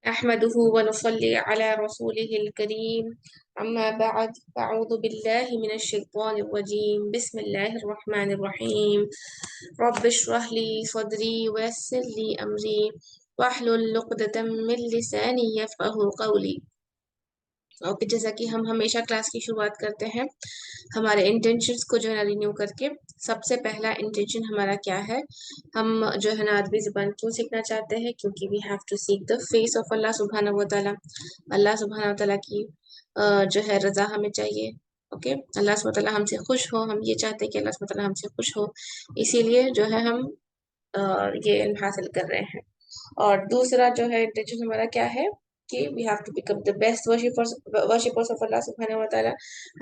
अहमदुहु व नुसल्ली अला रसूलिहिल करीम अम्मा बअद अऊज़ु बिल्लाहि मिनश शैतानिर रजीम बिस्मिल्लाहिर रहमानिर रहीम रब्बि इश्रह ली सदरी व यस्सिर ली अमरी वहलुल उक़दतम मिन लिसानी यफ़क़हू क़ौली। ओके, जैसा कि हम हमेशा क्लास की शुरुआत करते हैं हमारे इंटेंशंस को जो है ना रिन्यू करके। सबसे पहला इंटेंशन हमारा क्या है? हम जो है ना अरबी ज़ुबान क्यों सीखना चाहते हैं? क्योंकि we have to seek the face of Allah सुब्हानहू व तआला। अल्लाह सुब्हानहू व तआला की जो है रज़ा हमें चाहिए। ओके, अल्लाह सुब्हानहू व तआला हमसे खुश हो, हम ये चाहते हैं कि अल्लाह सुब्हानहू व तआला हमसे खुश हो, इसीलिए जो है हम ये इल्म हासिल कर रहे हैं। और दूसरा जो है इंटेंशन हमारा क्या है कि we have to become the best worshippers of Allah सुब्हानहू व तआला।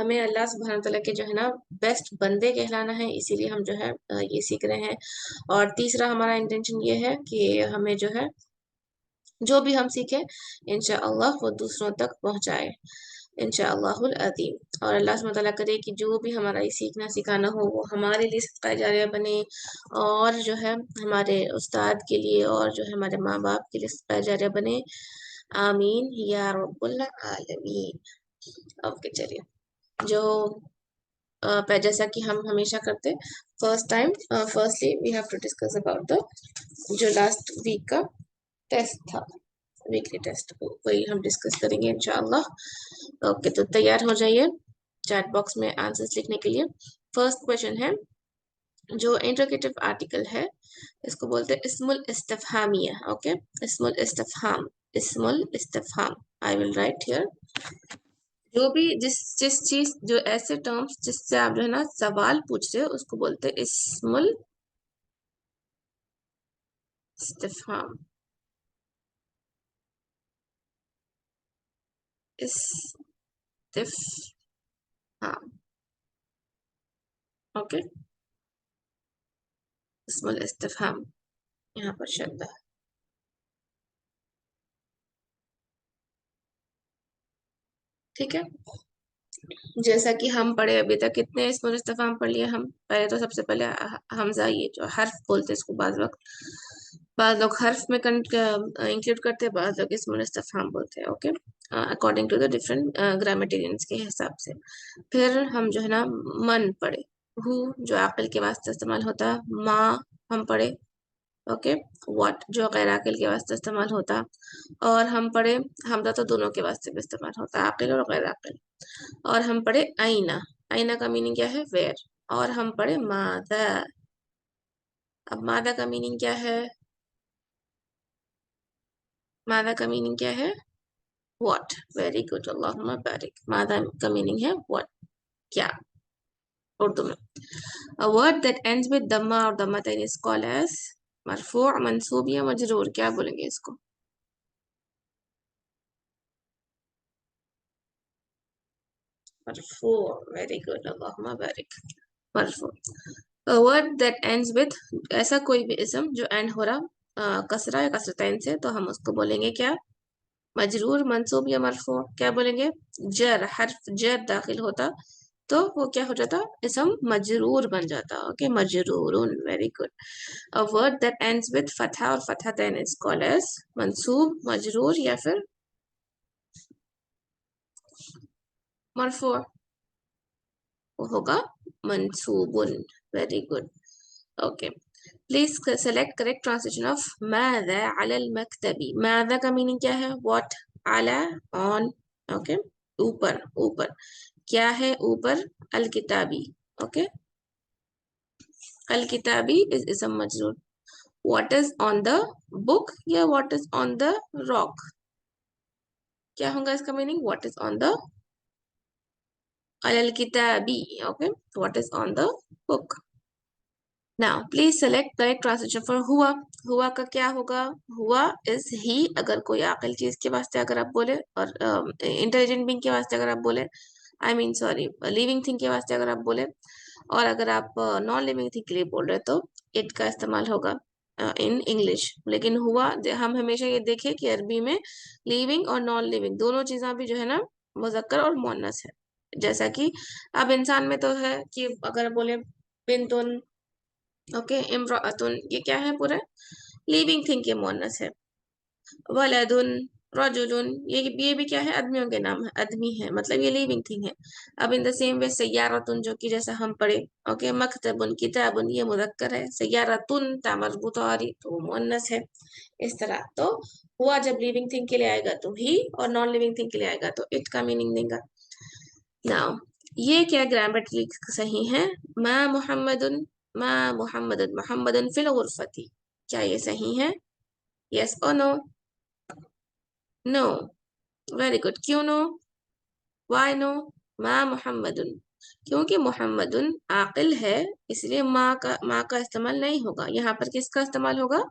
हमें अल्लाह सुब्हानहू व तआला के जो है ना बेस्ट बंदे कहलाना है, इसीलिए हम जो है ये सीख रहे हैं। और तीसरा हमारा इंटेंशन ये है कि हमें जो है जो भी हम सीखे इंशाअल्लाह वो दूसरों तक पहुंचाए इंशाअल्लाहुल अज़ीम। और अल्लाह सुब्हानहू व तआला करे कि जो भी हमारा ये सीखना सिखाना हो वो हमारे लिए सदका जारिया बने, और जो है हमारे उस्ताद के लिए और जो है हमारे माँ बाप के लिए सदका जारिया बने। आमीन या रब्बुल आलमीन। ओके, चलिए। जो जैसा कि हम हमेशा करते, firstly we have to discuss about the जो लास्ट वीक का टेस्ट था, वीकली टेस्ट, वही हम डिस्कस करेंगे इंशाअल्लाह। ओके, तो तैयार हो जाइए चैट बॉक्स में आंसर्स लिखने के लिए। फर्स्ट क्वेश्चन है, जो इंटरोगेटिव आर्टिकल है इसको बोलते हैं इस्मुल इस्तिफहामिया। ओके, इस्मुल इस्तिफहाम, इस्मुल इस्तिफहाम। I will write here. जो भी जिस जिस चीज जो ऐसे टर्म्स जिससे आप जो है ना सवाल पूछ रहे हो उसको बोलते हैं इस्मुल इस्तिफहाम। इस्तिफहाम। ओके, इस्मुल इस्तिफहाम यहाँ पर शब्द है। ठीक है, जैसा कि हम पढ़े अभी तक कितने इस्मुल इस्तिफहाम पढ़ लिए हम। पहले तो सबसे पहले हमजा, ये जो हर्फ बोलते हैं इसको, बाद लोग हर्फ में इंक्लूड करते हैं, बाद लोग इस्मुल इस्तिफहाम बोलते हैं। Okay, according to the different grammarians के हिसाब से। फिर हम जो है ना मन पढ़े, हु जो आकिल के वास्ते इस्तेमाल होता है, माँ हम पढ़े। ओके, व्हाट जो गैर आकिल के वास्ते इस्तेमाल होता, और हम पढ़े हमजा तो दोनों के वास्ते भी इस्तेमाल होता है, आकिल और गैर आकिल। और हम पढ़े आईना, आईना का मीनिंग क्या है? वेयर। और हम पढ़े मादा। अब मादा का मीनिंग क्या है? मादा का मीनिंग क्या है? व्हाट। वेरी गुड, अल्लाहुम्मा बारिक। मादा का मीनिंग है व्हाट, क्या, उर्दू में। A word that ends with dhamma और dhammatain is called as मरफू, मंसूब या मजरूर। क्या बोलेंगे इसको? मरफू। वेरी गुड, अल्लाहुम्मा बारिक। मरफू। A word that ends with, ऐसा कोई भी इसम जो एंड हो रहा कसरा या कसरतैन से, तो हम उसको बोलेंगे क्या? मजरूर, मंसूब या मरफू। क्या बोलेंगे? जर, हर्फ जर दाखिल होता तो वो क्या हो जाता? इसम मजरूर बन जाता। ओके, मजरूरुन। Very good. A word that ends with फतहा और फतहतैन is called as मंसूब, मजरूर या फिर मरफू। वो होगा मंसूबुन। Very good. Okay, please select correct translation of माज़ा अलल मकतबी। माज़ा का मीनिंग क्या है? व्हाट। अला, ऑन। ओके, ऊपर, ऊपर। क्या है ऊपर? अल किताबी। ओके, अल किताबी इज इसम मजरूर। What is on the book या what is on the rock? क्या होगा इसका meaning? What is on the अलल किताबी। Okay, what is on the book. Now please select correct translation for हुआ। हुआ का क्या होगा? हुआ इज ही, अगर कोई आकिल चीज के वास्ते अगर आप बोले, और इंटेलिजेंट बीइंग के वास्ते अगर आप बोले, I mean sorry, living thing के वास्ते अगर आप बोले, और अगर आप नॉन लिविंग थिंग के लिए बोल रहे तो इट का इस्तेमाल होगा इन इंग्लिश। लेकिन हुआ हम हमेशा ये देखें कि अरबी में लिविंग और नॉन लिविंग दोनों चीजें भी जो है ना मुजक्कर और मुअन्नस है। जैसा कि अब इंसान में तो है कि अगर बोले बिन्तुन, ओके, इम्राअतुन, ये क्या है? पूरा लिविंग थिंग के मुअन्नस है। वलदुन, रजुलुन, ये भी क्या है, आदमियों के नाम है, आदमी है, मतलब ये लिविंग थिंग है। अब इन द सेम वे सय्यारतुन, जो कि जैसा हम पढ़े, ओके, मकतबुन, किताबुन, ये मुज़क्कर है, सय्यारतुन ता मरबूता वाली तो वो मुअन्नस है। इस तरह तो हुआ जब लिविंग थिंग के लिए आएगा तो ही, और नॉन लिविंग थिंग के लिए आएगा तो इट का मीनिंग देगा। नाउ ये क्या ग्रामेटिकली सही है? मा मुहम्मदुन, मा मुहम्मदुन, मुहम्मदुन फिल गुरफती, क्या ये सही है? यस और नो? नो। Very good. क्यों नो? Why no? मा मुहम्मदुन, क्योंकि मुहम्मदुन आकिल है, इसलिए माँ का इस्तेमाल नहीं होगा। यहाँ पर किसका इस्तेमाल होगा?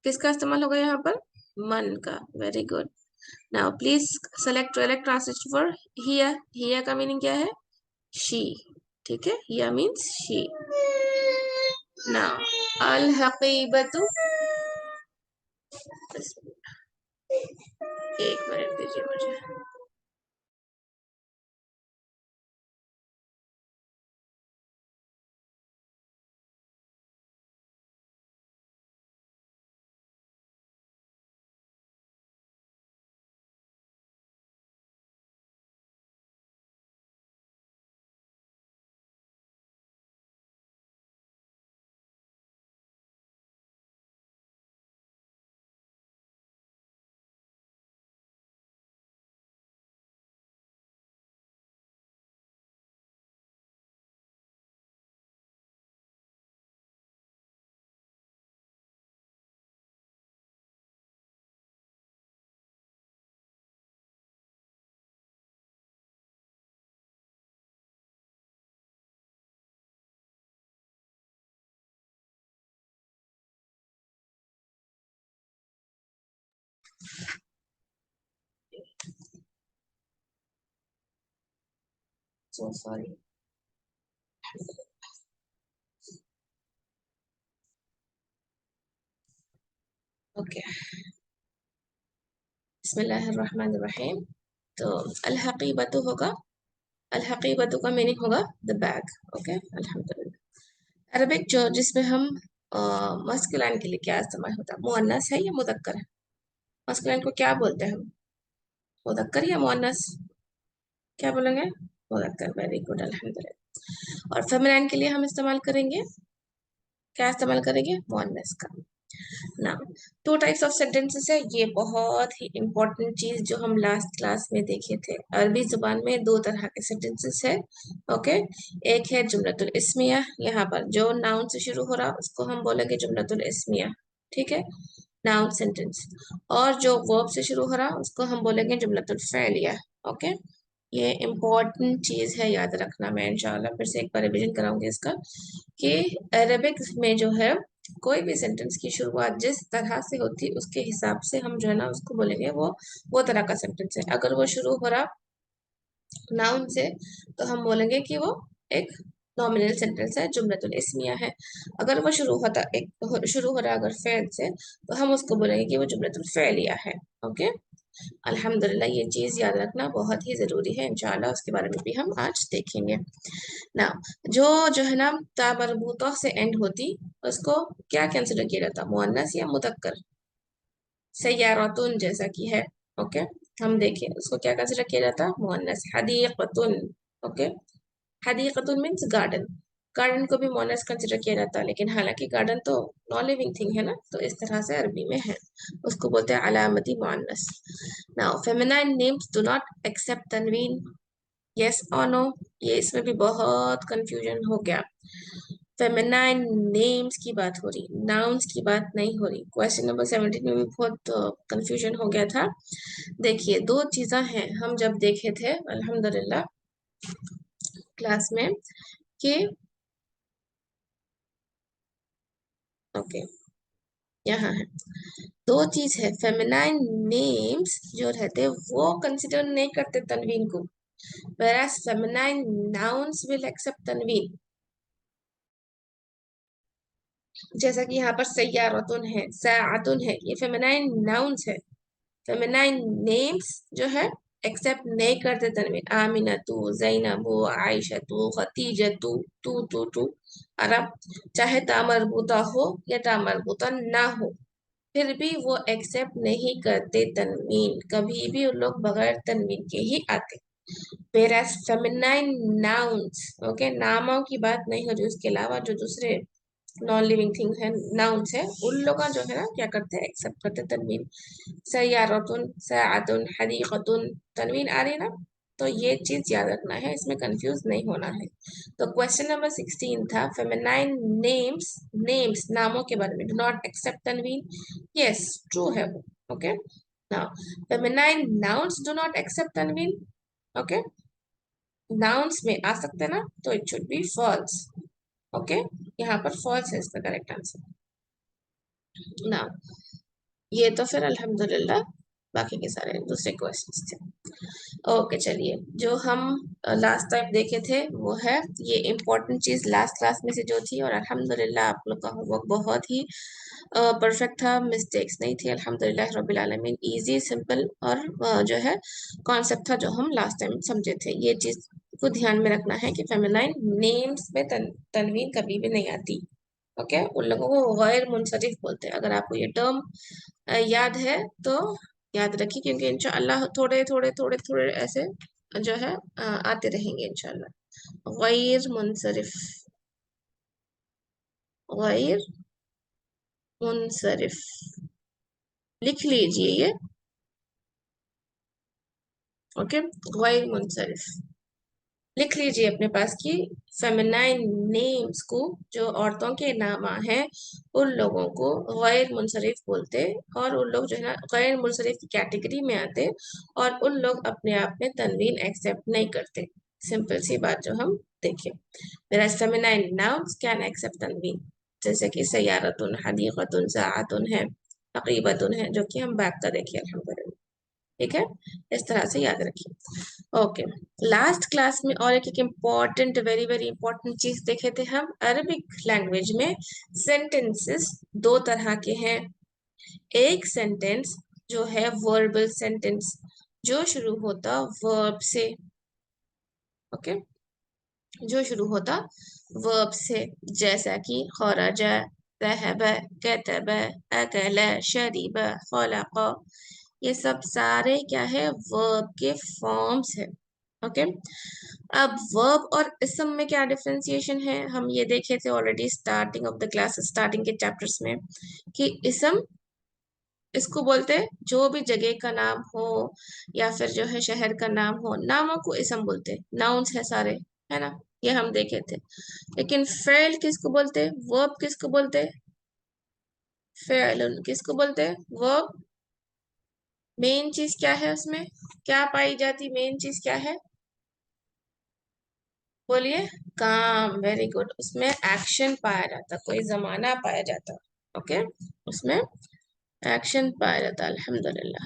किसका इस्तेमाल होगा यहाँ पर? मन का। Very good. Now please select correct translation for here. Here का मीनिंग क्या है? शी। ठीक है, हियर मीन्स शी। नाउ अल हकीबतु, एक मिनट दीजिए मुझे। So sorry. ओके, बिस्मिल्लाहिर्रहमानिर्रहीम। तो अल हकीबतु होगा, अल हकीबतु का मीनिंग होगा द बैग। ओके, अल्हम्दुलिल्लाह। अरबिक जो जिसमें हम मस्कुलाइन के लिए क्या इस्तेमाल होता है, मुअन्नस है या मुदक्कर है? मस्कुलाइन को क्या बोलते हैं हम? मुदक्कर या मुअन्नस? क्या बोलेंगे? मुदक्कर। वेरी गुड, अल्हम्दुलिल्लाह। और फेमिनाइन के लिए हम इस्तेमाल करेंगे, क्या इस्तेमाल करेंगे? मुअन्नस का। ना, टू टाइप्स ऑफ सेंटेंसेस है, ये बहुत ही इंपॉर्टेंट चीज जो हम लास्ट क्लास में देखे थे। अरबी जुबान में दो तरह के सेंटेंसेस है। ओके, एक है जुमलतुल इस्मिया, यहाँ पर जो नाउन से शुरू हो रहा उसको हम बोलेंगे जुमलतुल इस्मिया। ठीक है, नाउन सेंटेंस। और जो वर्ब से शुरू हो रहा उसको हम बोलेंगे जुमलतुल फ़ेलिया। ओके, ये इम्पोर्टेंट चीज है, याद रखना। मैं इंशाल्लाह फिर से एक बार रिवीजन कराऊंगी इसका, कि अरेबिक में जो है कोई भी सेंटेंस की शुरुआत जिस तरह से होती है उसके हिसाब से हम जो है ना उसको बोलेंगे वो तरह का सेंटेंस है। अगर वो शुरू हो रहा नाउन से तो हम बोलेंगे कि वो एक नॉमिनल सेंटेंस है, जुमलतुल इस्मिया है। अगर वो शुरू हो रहा अगर फेल से तो हम उसको बोलेंगे कि वो जुमलतुल फेलिया है। ओके, अल्हम्दुलिल्लाह, ये चीज याद रखना बहुत ही जरूरी है। इंशाल्लाह उसके बारे में भी हम आज देखेंगे ना। जो है ना ता मरबूता से एंड होती उसको क्या कंसिडर किया जाता, मुअन्नस या मुदक्कर? सय्यारतुन जैसा कि है। ओके, हम देखें उसको क्या कंसिडर किया जाता, मुअन्नस। हदीक़तुन, ओके, हदीक़तुन मीन्स गार्डन, गार्डन को भी मुअन्नस कंसिडर किया जाता है, लेकिन हालांकि गार्डन तो नॉन लिविंग थिंग है ना, तो इस तरह से अरबी में है, उसको बोलते हैं अलामती मुअन्नस। Now feminine names do not accept तनवीन, यस और नो? ये इसमें भी बहुत कंफ्यूजन हो गया। फेमिनाइन नेम्स की बात हो रही, नाउन्स की बात नहीं हो रही। क्वेश्चन नंबर 17 में भी बहुत कंफ्यूजन हो गया था। देखिए, दो चीजें हैं, हम जब देखे थे अल्हम्दुलिल्लाह क्लास में कि ओके, यहाँ है, दो चीज है। फेमिनाइन नेम्स जो रहते हैं वो कंसिडर नहीं करते तनवीन को, whereas feminine nouns will accept तनवीन। जैसा कि यहाँ पर सय्यारतुन है, साअतुन है, ये फेमिनाइन नाउन्स है। फेमिनाइन नेम्स जो है एक्सेप्ट नहीं करते तनवीन। आमिनतु, जैनबु, आयशतु, खतीजतु, तू। और अब चाहे ता मरबूता हो या ता मरबूता ना हो, फिर भी वो एक्सेप्ट नहीं करते तनवीन, कभी भी उन लोग बगैर तनवीन के ही आते। whereas feminine nouns, ओके, नामों की बात नहीं हो रही, उसके अलावा जो दूसरे नॉन लिविंग थिंग है, नाउन्स है, उन लोग का जो है ना क्या करते हैं, एक्सेप्ट करते हैं तनवीन। सय्यारतुन, सआतुन, हदीकतुन, तनवीन आ रही है ना। तो ये चीज याद रखना है, इसमें कंफ्यूज नहीं होना है। तो क्वेश्चन नंबर 16 था फेमिनाइन नेम्स, नेम्स नामों के बारे में, डू नॉट एक्सेप्ट तनवीन। यस, ट्रू है वो। Okay, now feminine nouns do not accept तनवीन। ओके, नाउन्स में आ सकते हैं ना, तो it should be false. Okay, यहाँ पर फॉल्स है इसका करेक्ट आंसर। ना, ये तो फिर अल्हम्दुलिल्लाह बाकी के सारे दूसरे क्वेश्चंस थे। ओके, चलिए, जो हम लास्ट टाइम देखे थे वो है ये इम्पोर्टेंट चीज लास्ट क्लास में से जो थी, और अल्हम्दुलिल्लाह आप लोग का होमवर्क बहुत ही परफेक्ट था, मिस्टेक्स नहीं थी, अल्हम्दुलिल्लाह रब्बिल आलमीन। इजी सिंपल और जो है कॉन्सेप्ट था जो हम लास्ट टाइम समझे थे। ये चीज को ध्यान में रखना है कि फेमिनाइन नेम्स में तनवीन कभी भी नहीं आती। ओके, उन लोगों को गैर मुनसरिफ बोलते हैं। अगर आपको ये टर्म याद है तो याद रखिए, क्योंकि इंशाअल्लाह थोड़े थोड़े थोड़े थोड़े ऐसे जो है आते रहेंगे इंशाअल्लाह। गैर मुनसरिफ, गैर मुनसरिफ, लिख लीजिए ये। ओके, गैर मुनसरिफ लिख लीजिए अपने पास की फेमिनाइन नेम्स को, जो औरतों के नाम हैं, उन लोगों को गैर मुनसरिफ बोलते, और उन लोग जो है ना गैर मुनसरिफ की कैटेगरी में आते, और उन लोग अपने आप में तनवीन एक्सेप्ट नहीं करते। सिंपल सी बात जो हम देखें, मेरा फेमिनाइन नाउन्स कैन एक्सेप्ट तनवीन, जैसे कि सयारतुन, हदीकतुन, साअतुन है, अकीबतुन है, जो कि हम बैक का देखिए अल्हम्दुलिल्लाह। ठीक है, इस तरह से याद रखिए। ओके, लास्ट क्लास में और एक इम्पॉर्टेंट, वेरी वेरी इंपॉर्टेंट चीज देखे थे हम, अरबिक लैंग्वेज में सेंटेंसेस दो तरह के हैं। एक सेंटेंस जो है वर्बल सेंटेंस, जो शुरू होता वर्ब से। ओके, जो शुरू होता वर्ब से, जैसा कि खरजा, ज़हब, कतब, अकल, शरीब, खलक, ये सब सारे क्या है, वर्ब के फॉर्म्स है। ओके, अब वर्ब और इसम में क्या डिफरेंशिएशन है, हम ये देखे थे already starting of the class, starting के चैप्टर्स में, कि इसम इसको बोलते हैं जो भी जगह का नाम हो, या फिर जो है शहर का नाम हो, नामों को इसम बोलते हैं, नाउन्स है सारे, है ना, ये हम देखे थे। लेकिन फेल किसको बोलते हैं, वर्ब किसको बोलते हैं, फेल किसको बोलते हैं, वर्ब। मेन चीज क्या है उसमें, क्या पाई जाती, मेन चीज क्या है, बोलिए, काम। वेरी गुड, उसमें एक्शन पाया जाता, कोई जमाना पाया जाता। ओके, उसमें एक्शन पाया जाता, अल्हम्दुलिल्लाह,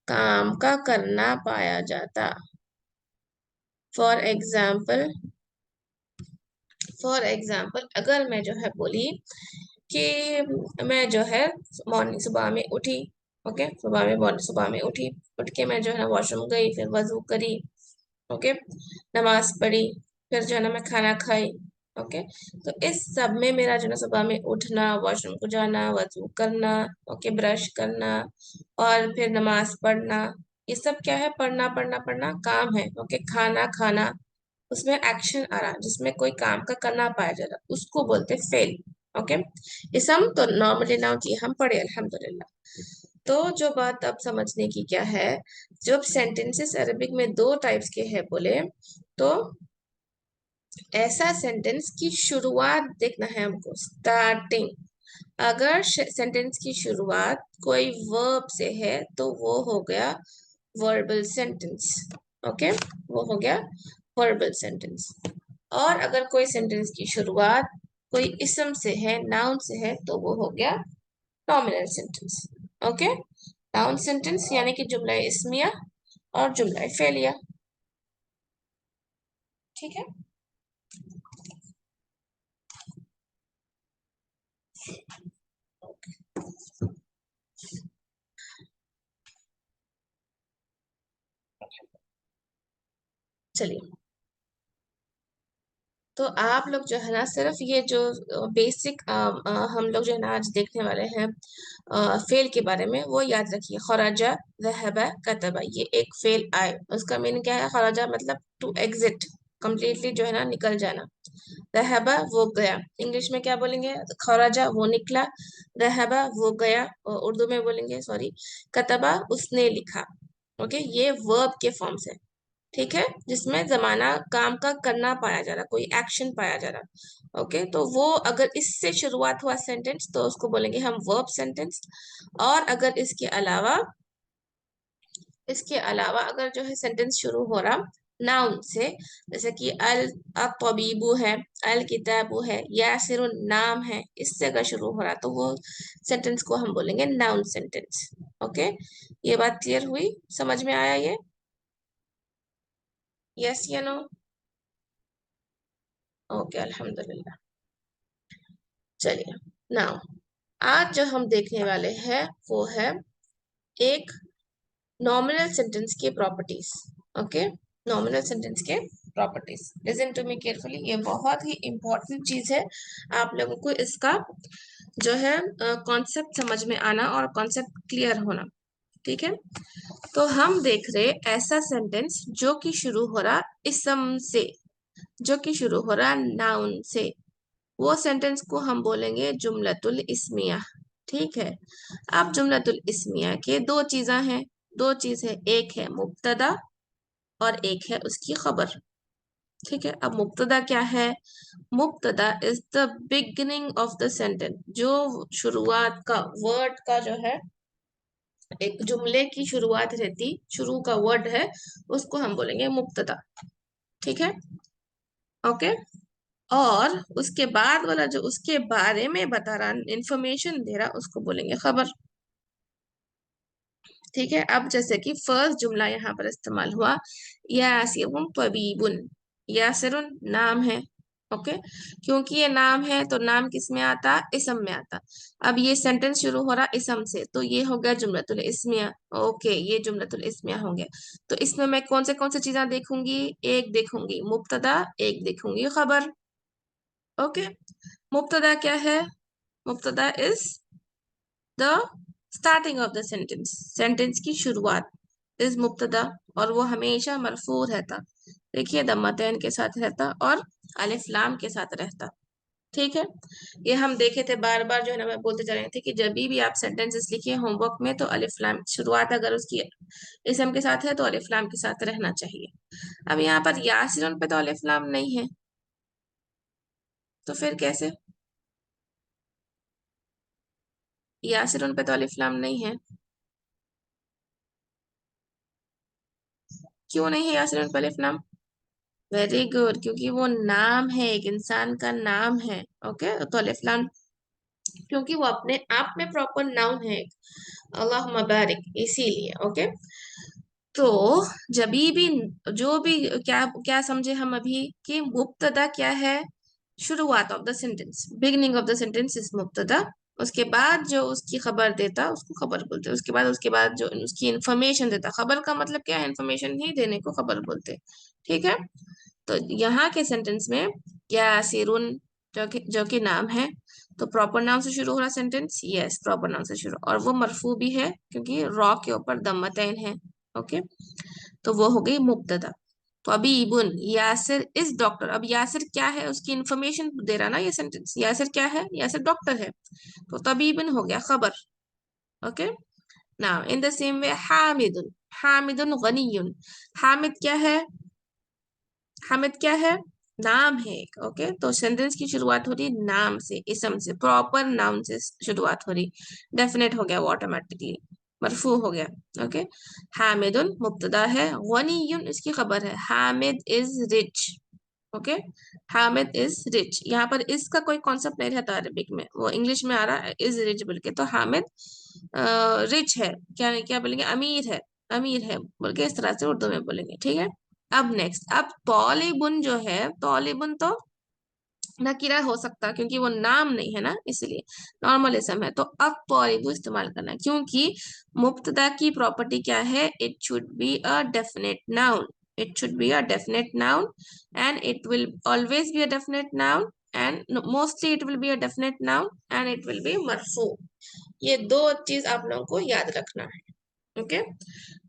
काम का करना पाया जाता। फॉर एग्जाम्पल, फॉर एग्जाम्पल अगर मैं जो है बोली कि मैं जो है मॉर्निंग सुबह में उठी, ओके, सुबह में उठी, उठ के मैं जो है ना वॉशरूम गई, फिर वजू करी, ओके, नमाज पढ़ी, फिर जो है ना मैं खाना खाई। ओके, तो इस सब में मेरा जो है ना सुबह में उठना, वॉशरूम को जाना, वजू करना, ओके, ब्रश करना, और फिर नमाज पढ़ना, ये सब क्या है, पढ़ना पढ़ना पढ़ना काम है। ओके, खाना खाना, उसमें एक्शन आ रहा, जिसमें कोई काम का करना पाया जा रहा, उसको बोलते फेल। ओके, इसम तो नॉर्मली नाउन की हम पढ़े अल्हम्दुलिल्लाह। तो जो बात अब समझने की क्या है, जब सेंटेंसेस अरबिक में दो टाइप्स के हैं बोले, तो ऐसा सेंटेंस की शुरुआत देखना है हमको, स्टार्टिंग। अगर सेंटेंस की शुरुआत कोई वर्ब से है तो वो हो गया वर्बल सेंटेंस। ओके, वो हो गया वर्बल सेंटेंस। और अगर कोई सेंटेंस की शुरुआत कोई इसम से है, नाउन से है, तो वो हो गया nominal sentence. Okay, noun sentence यानी कि जुमला इस्मिया और जुमला फेलिया। ठीक है, चलिए, तो आप लोग जो है ना सिर्फ ये जो बेसिक हम लोग जो है ना आज देखने वाले हैं फेल के बारे में, वो याद रखिए। खराजा, ज़हबा, कतबा, ये एक फेल आए, उसका मीनिंग क्या है? खराजा मतलब टू एग्जिट, कंप्लीटली जो है ना निकल जाना। रहबा वो गया, इंग्लिश में क्या बोलेंगे? खराजा वो निकला, रहबा वो गया, और उर्दू में बोलेंगे, सॉरी, कतबा उसने लिखा। ओके, ये वर्ब के फॉर्म्स है, ठीक है, जिसमें जमाना काम का करना पाया जा रहा, कोई एक्शन पाया जा रहा। ओके, तो वो अगर इससे शुरुआत हुआ सेंटेंस तो उसको बोलेंगे हम वर्ब सेंटेंस। और अगर इसके अलावा अगर जो है सेंटेंस शुरू हो रहा नाउन से, जैसे कि अल तबीबू है, अल किताबू है, यासिर नाम है, इससे अगर शुरू हो रहा तो वो सेंटेंस को हम बोलेंगे नाउन सेंटेंस। ओके, ये बात क्लियर हुई? समझ में आया ये? यस या नो? ओके, अल्हम्दुलिल्लाह। चलिए, नाउ आज जो हम देखने वाले हैं वो है एक नॉमिनल सेंटेंस की प्रॉपर्टीज। ओके, नॉमिनल सेंटेंस के properties, listen to me carefully, ये बहुत ही इंपॉर्टेंट चीज है। आप लोगों को इसका जो है कॉन्सेप्ट समझ में आना और कॉन्सेप्ट क्लियर होना, ठीक है। तो हम देख रहे ऐसा सेंटेंस जो कि शुरू हो रहा इसम से, जो कि शुरू हो रहा नाउन से, वो सेंटेंस को हम बोलेंगे जुमलतुल इस्मिया, ठीक है। अब जुमलतुल इस्मिया के दो चीजें हैं, दो चीज है, एक है मुब्तदा और एक है उसकी खबर, ठीक है। अब मुब्तदा क्या है? मुब्तदा is the beginning of the sentence, जो शुरुआत का वर्ड का जो है, एक जुमले की शुरुआत रहती, शुरू का वर्ड है, उसको हम बोलेंगे मुब्तदा, ठीक है। ओके, और उसके बाद वाला जो उसके बारे में बता रहा, इंफॉर्मेशन दे रहा, उसको बोलेंगे खबर, ठीक है। अब जैसे कि फर्स्ट जुमला यहाँ पर इस्तेमाल हुआ, यासिरुन तबीबुन, यासिरुन नाम है, ओके, क्योंकि ये नाम है तो नाम किस में आता? इसम में आता। अब ये सेंटेंस शुरू हो रहा इसम से, तो ये हो गया जुमलतुल इस्मिया। ओके, ये जुमलतुल इस्मिया हो गया। तो इसमें मैं कौन से चीजें देखूंगी? एक देखूंगी मुब्तदा, एक देखूंगी खबर। ओके, मुब्तदा क्या है? मुब्तदा is the starting of the sentence, sentence की शुरुआत इज मुब्तदा, और वो हमेशा मरफू रहता, देखिए दम्मतैन के साथ रहता और अलिफ लाम के साथ रहता, ठीक है। ये हम देखे थे बार बार, जो है ना मैं बोलते जा रहे थे कि जब भी आप सेंटेंसेस लिखिए होमवर्क में, तो अलिफ लाम शुरुआत अगर उसकी इसम के साथ है तो अलिफ लाम के साथ रहना चाहिए। अब यहाँ पर यासिरून पे तो अलिफ लाम नहीं है, तो फिर कैसे? यासिरून पे तो अलिफ लाम नहीं है, क्यों नहीं है यासिरून पे अलिफ लाम? वेरी गुड, क्योंकि वो नाम है, एक इंसान का नाम है। ओके, तो अलिफ लाम, क्योंकि वो अपने आप में प्रॉपर नाउन है, अल्लाह मबारिक, इसीलिए। ओके, तो जभी भी जो भी क्या क्या समझे हम अभी कि मुब्तदा क्या है? शुरुआत of the sentence, beginning of the sentence is मुब्तदा। उसके बाद जो उसकी खबर देता उसको खबर बोलते, उसके बाद जो उसकी इंफॉर्मेशन देता, खबर का मतलब क्या है? इंफॉर्मेशन ही देने को खबर बोलते, ठीक है। तो यहाँ के सेंटेंस में यासिरुन, जो कि नाम है, तो प्रॉपर नाउन से शुरू हो रहा सेंटेंस, यस प्रॉपर नाउन से शुरू, और वो मरफू भी है क्योंकि रॉ के ऊपर दम्मतैन है। ओके, तो वो हो गई मुब्तदा। तो अभी इबुन, यासिर इज डॉक्टर, अब यासिर क्या है? उसकी इंफॉर्मेशन दे रहा ना ये सेंटेंस, यासिर क्या है? यासिर डॉक्टर है, तो तबीबन हो गया खबर। Okay, now in the same way हामिदुन, हामिदुन गनियुन, हामिद क्या है? हामिद क्या है? नाम है एक। ओके, तो सेंटेंस की शुरुआत हो रही नाम से, इसम से, प्रॉपर नाउन से शुरुआत हो रही, डेफिनेट हो गया वो ऑटोमेटिकली, मरफू हो गया। ओके, हामिदुन मुब्तदा है, गनियुन इसकी खबर है, Hamid is rich. Okay, Hamid is rich, यहाँ पर इसका कोई कॉन्सेप्ट नहीं रहता अरबिक में, वो इंग्लिश में आ रहा है इज रिच बोल के, तो हामिद रिच है, क्या क्या बोलेंगे? अमीर है, अमीर है बोल के इस तरह से उर्दू में बोलेंगे, ठीक है। अब नेक्स्ट, अब तौलिबुन जो है, तौलिबुन तो नकीरा हो सकता क्योंकि वो नाम नहीं है ना, इसलिए नॉर्मल इसम है, तो अब तौलिबु इस्तेमाल करना है, क्योंकि मुब्तदा की प्रॉपर्टी क्या है? It should be a definite noun, It should be a definite noun and it will always be a definite noun and mostly it will be a definite noun and it will be marfu. ये दो चीज आप लोगों को याद रखना है. Okay.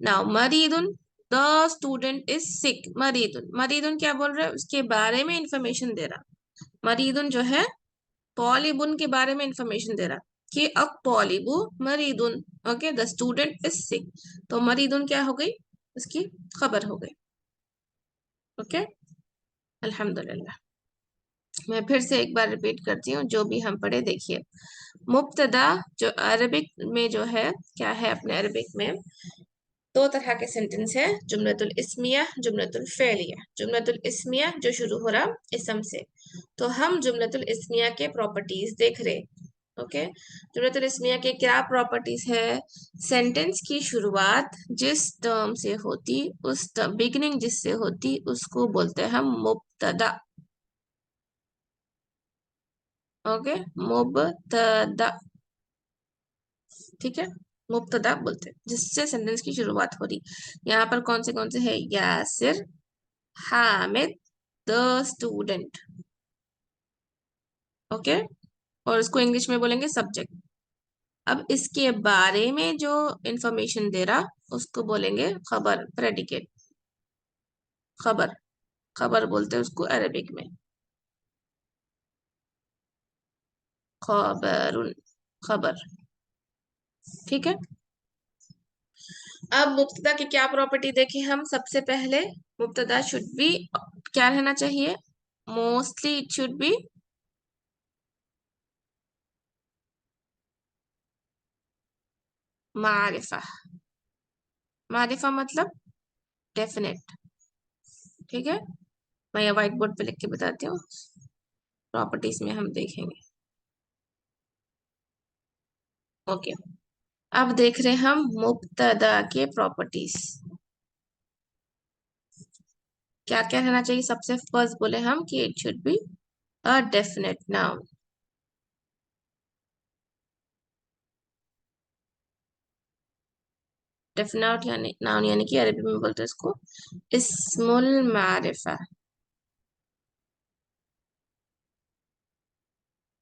Now मरीदुन, द स्टूडेंट इज सिक. मरीदुन, मरीदुन क्या बोल रहे हैं, उसके बारे में इंफॉर्मेशन दे रहा. मरीदुन जो है पॉलीबुन के बारे में इंफॉर्मेशन दे रहा कि अब पॉलीबु मरीदुन. Okay, the student is sick. तो मरीदुन क्या हो गई, उसकी खबर हो गई. ओके. अल्हम्दुलिल्लाह. मैं फिर से एक बार रिपीट करती हूँ जो भी हम पढ़े. देखिए, मुब्तदा जो अरबिक में जो है क्या है, अपने अरबिक में दो तरह के सेंटेंस है, जुमलतुल इस्मिया, जुमलतुल फेलिया. जुमलतुल इस्मिया जो शुरू हो रहा इसम से. तो हम जुमलतुल इस्मिया के प्रॉपर्टीज देख रहे. ओके. जुमलतुल इस्मिया के क्या प्रॉपर्टीज है, सेंटेंस की शुरुआत जिस टर्म से होती, उस बिगिनिंग जिससे होती उसको बोलते हैं हम मुब्तदा. ओके, मुब्तदा. ठीक है, मुब्तदा बोलते हैं जिससे सेंटेंस की शुरुआत हो रही. यहाँ पर कौन से है, Yasir, Hamid, the student. Okay. और उसको इंग्लिश में बोलेंगे सब्जेक्ट. अब इसके बारे में जो इंफॉर्मेशन दे रहा उसको बोलेंगे खबर, प्रेडिकेट. खबर, खबर बोलते हैं उसको अरबिक में. खबरुन, खबर. ठीक है. अब मुब्तदा की क्या प्रॉपर्टी देखें हम. सबसे पहले मुब्तदा शुड बी क्या रहना चाहिए, मोस्टली इट शुड बी मारिफा. मारिफा मतलब डेफिनेट. ठीक है. मैं ये व्हाइट बोर्ड पे लिख के बताती हूँ, प्रॉपर्टीज में हम देखेंगे. ओके. अब देख रहे हम मुब्तदा के प्रॉपर्टीज. क्या क्या रहना चाहिए, सबसे फर्स्ट बोले हम कि it should be a definite noun. Definite यानी नाउन, यानी कि अरबी में बोलते हैं इसको इस्मुल मारिफा.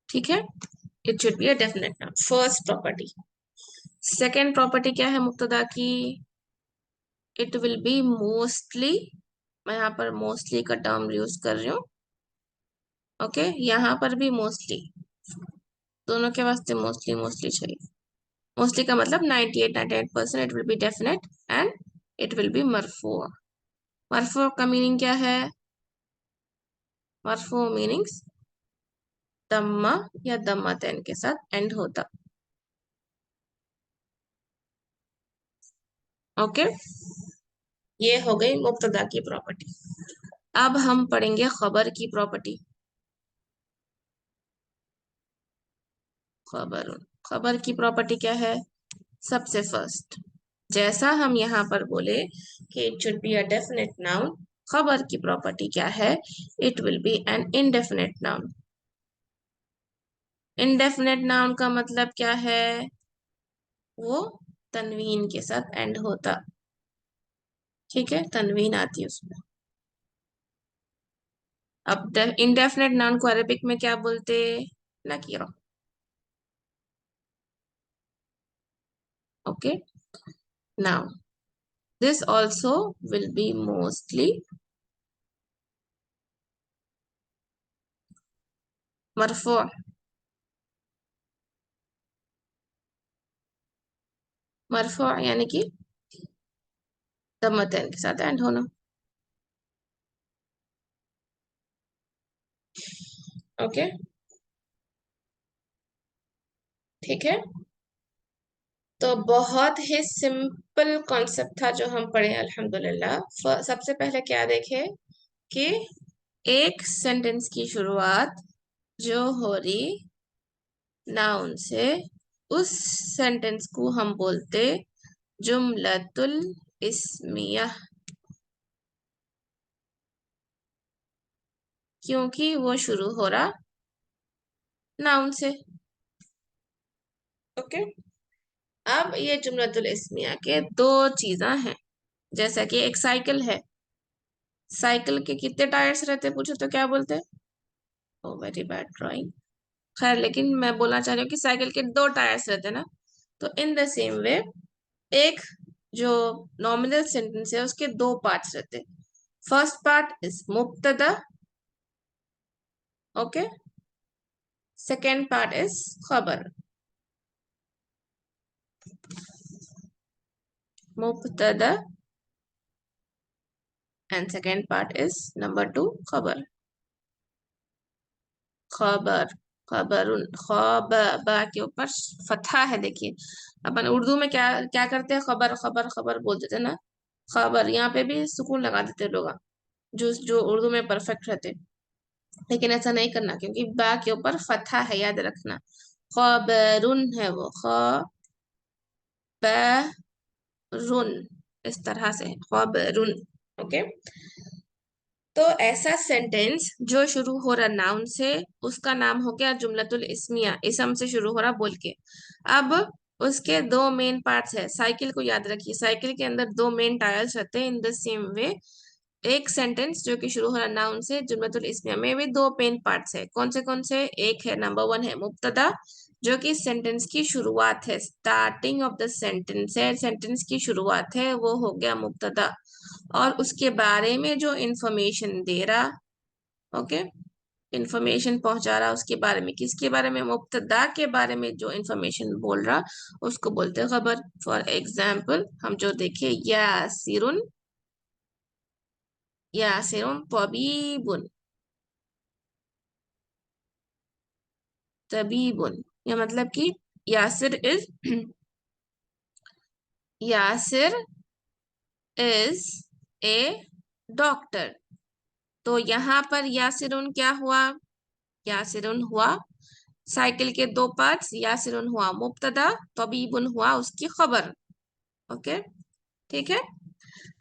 ठीक है. It should be a definite noun, first property. Second property क्या है मुब्तदा की, इट विल बी मोस्टली. मैं यहाँ पर मोस्टली का टर्म यूज कर रही हूँ. ओके, यहाँ पर भी मोस्टली, दोनों के वास्ते मोस्टली मोस्टली चाहिए. मोस्टली का मतलब 98% it will be definite and it will be मरफू. मरफू का मीनिंग क्या है, मरफू मीनिंग्स दम्मा या दम्मातैन के साथ एंड होता. ओके. ये हो गई मुब्तदा की प्रॉपर्टी. अब हम पढ़ेंगे खबर की प्रॉपर्टी. खबर, खबर की प्रॉपर्टी क्या है, सबसे फर्स्ट जैसा हम यहाँ पर बोले कि it should be a definite noun, खबर की प्रॉपर्टी क्या है, it will be an indefinite noun. Indefinite noun का मतलब क्या है, वो तनवीन के साथ एंड होता. ठीक है, तनवीन आती है उसमें. अब इनडेफिनेट नाउन को अरबिक में क्या बोलते, नकीरा. Okay. Now this also will be mostly मरफू. मरफू यानी कि दम्मतैन के साथ एंड होना. ओके. ठीक है. तो बहुत ही सिंपल कॉन्सेप्ट था जो हम पढ़े अल्हम्दुलिल्लाह. सबसे पहले क्या देखे कि एक सेंटेंस की शुरुआत जो हो रही नाउन से, उस सेंटेंस को हम बोलते जुमलतुल इस्मिया, क्योंकि वो शुरू हो रहा नाउन से. ओके. अब ये जुमलतुल इस्मिया के दो चीजें हैं. जैसा कि एक साइकिल है, साइकिल के कितने टायर्स रहते पूछो तो क्या बोलते? ओ वेरी बैड ड्राइंग। खैर, लेकिन मैं बोलना चाह रही हूँ कि साइकिल के दो टायर्स रहते हैं ना। तो इन द सेम वे, एक जो नॉमिनल सेंटेंस है उसके दो पार्ट्स रहते हैं। फर्स्ट पार्ट इज मुब्तदा, ओके। सेकेंड पार्ट इज खबर। मुब्तदा and second part is number two खबर। खबर, खबरुन, खब बा के ऊपर फतहा है, देखिए। अपन उर्दू में क्या क्या करते हैं, खबर खबर खबर बोल देते हैं ना। खबर, यहाँ पे भी सुकून लगा देते हैं लोग, जो जो उर्दू में परफेक्ट रहते। लेकिन ऐसा नहीं करना, क्योंकि बा के ऊपर फतहा है, याद रखना। खबरुन है वो, खबरुन, इस तरह से खबरुन, ओके। तो ऐसा सेंटेंस जो शुरू हो रहा नाउन से, उसका नाम हो गया जुमलतुल इस्मिया, इसम से शुरू हो रहा बोल के। अब उसके दो मेन पार्ट्स है। साइकिल को याद रखिए, साइकिल के अंदर दो मेन टायर्स रहते हैं। इन द सेम वे, एक सेंटेंस जो कि शुरू हो रहा नाउन से जुमलतुल इस्मिया में भी दो मेन पार्ट्स है। कौन से? एक है, नंबर वन है मुब्तदा, जो कि सेंटेंस की शुरुआत है, स्टार्टिंग ऑफ द सेंटेंस है, सेंटेंस की शुरुआत है, वो हो गया मुब्तदा। और उसके बारे में जो इंफॉर्मेशन दे रहा, ओके, इंफॉर्मेशन पहुंचा रहा उसके बारे में, किसके बारे में? मुब्तदा के बारे में जो इंफॉर्मेशन बोल रहा, उसको बोलते हैं खबर। फॉर एग्जाम्पल, हम जो देखे, यासिरुन, यासिरुन तबीबुन, तबीबुन, या मतलब कि Yasir is Yasir is a doctor. तो यहाँ पर यासिरुन क्या हुआ? यासिरुन हुआ साइकिल के दो पार्ट्स, यासिरुन हुआ मुब्तदा, तबीबुन हुआ उसकी खबर, ओके, ठीक है।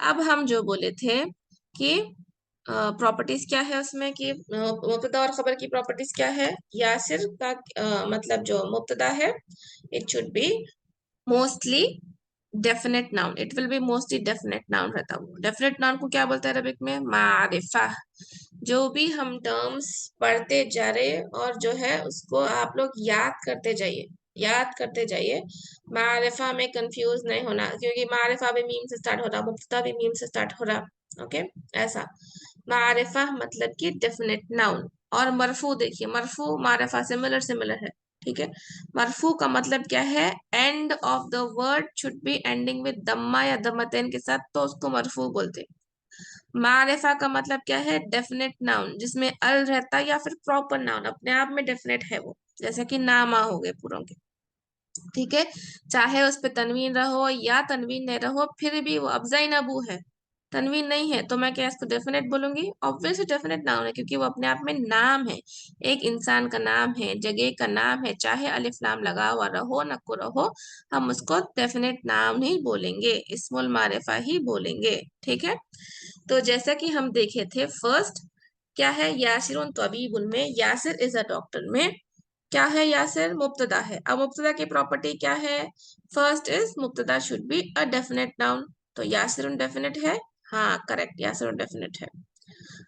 अब हम जो बोले थे कि प्रॉपर्टीज क्या है उसमें, कि मुब्तदा और खबर की प्रॉपर्टीज क्या है। यासिर का मतलब जो मुब्तदा है, it should be mostly definite noun, it will be mostly definite noun रहता है। डेफिनेट नाउन को क्या बोलते हैं अरबिक में? मारिफा। जो भी हम टर्म्स पढ़ते जा रहे हैं और जो है उसको आप लोग याद करते जाइए, याद करते जाइए। मारिफा में कंफ्यूज नहीं होना, क्योंकि मारिफा भी मीम से स्टार्ट हो रहा, मुब्तदा भी मीम से स्टार्ट हो रहा, ओके। ऐसा मारिफा मतलब कि डेफिनेट नाउन। और मरफू, देखिए मरफू मारिफा सिमिलर सिमिलर है, ठीक है। मरफू का मतलब क्या है? End of the word should be ending with दम्मा या दम्मतैन के साथ, तो उसको मरफू बोलते। मारिफा का मतलब क्या है? डेफिनेट नाउन जिसमें अल रहता है, या फिर प्रॉपर नाउन अपने आप में डेफिनेट है वो, जैसे कि नामा हो गए पूरों के, ठीक है। चाहे उस पे तनवीन रहो या तनवीन नहीं रहो, फिर भी वो अफजाइन अबू है, तनवीन नहीं है, तो मैं क्या इसको डेफिनेट बोलूंगी? ऑब्वियसली डेफिनेट नाउन है, क्योंकि वो अपने आप में नाम है, एक इंसान का नाम है, जगह का नाम है, चाहे अलिफ लाम लगा हुआ रहो न को रहो, हम उसको डेफिनेट नाम ही बोलेंगे, इस्मुल मारिफा ही बोलेंगे, ठीक है। तो जैसा कि हम देखे थे, फर्स्ट क्या है, यासिरुन तबीबुन में यासिर इज अ डॉक्टर में क्या है? यासिर मुब्तदा है। अब मुब्तदा की प्रॉपर्टी क्या है? फर्स्ट इज मुब्तदा should be a definite noun, तो यासिरुन डेफिनेट है, हाँ करेक्ट, यासिरुन डेफिनेट है।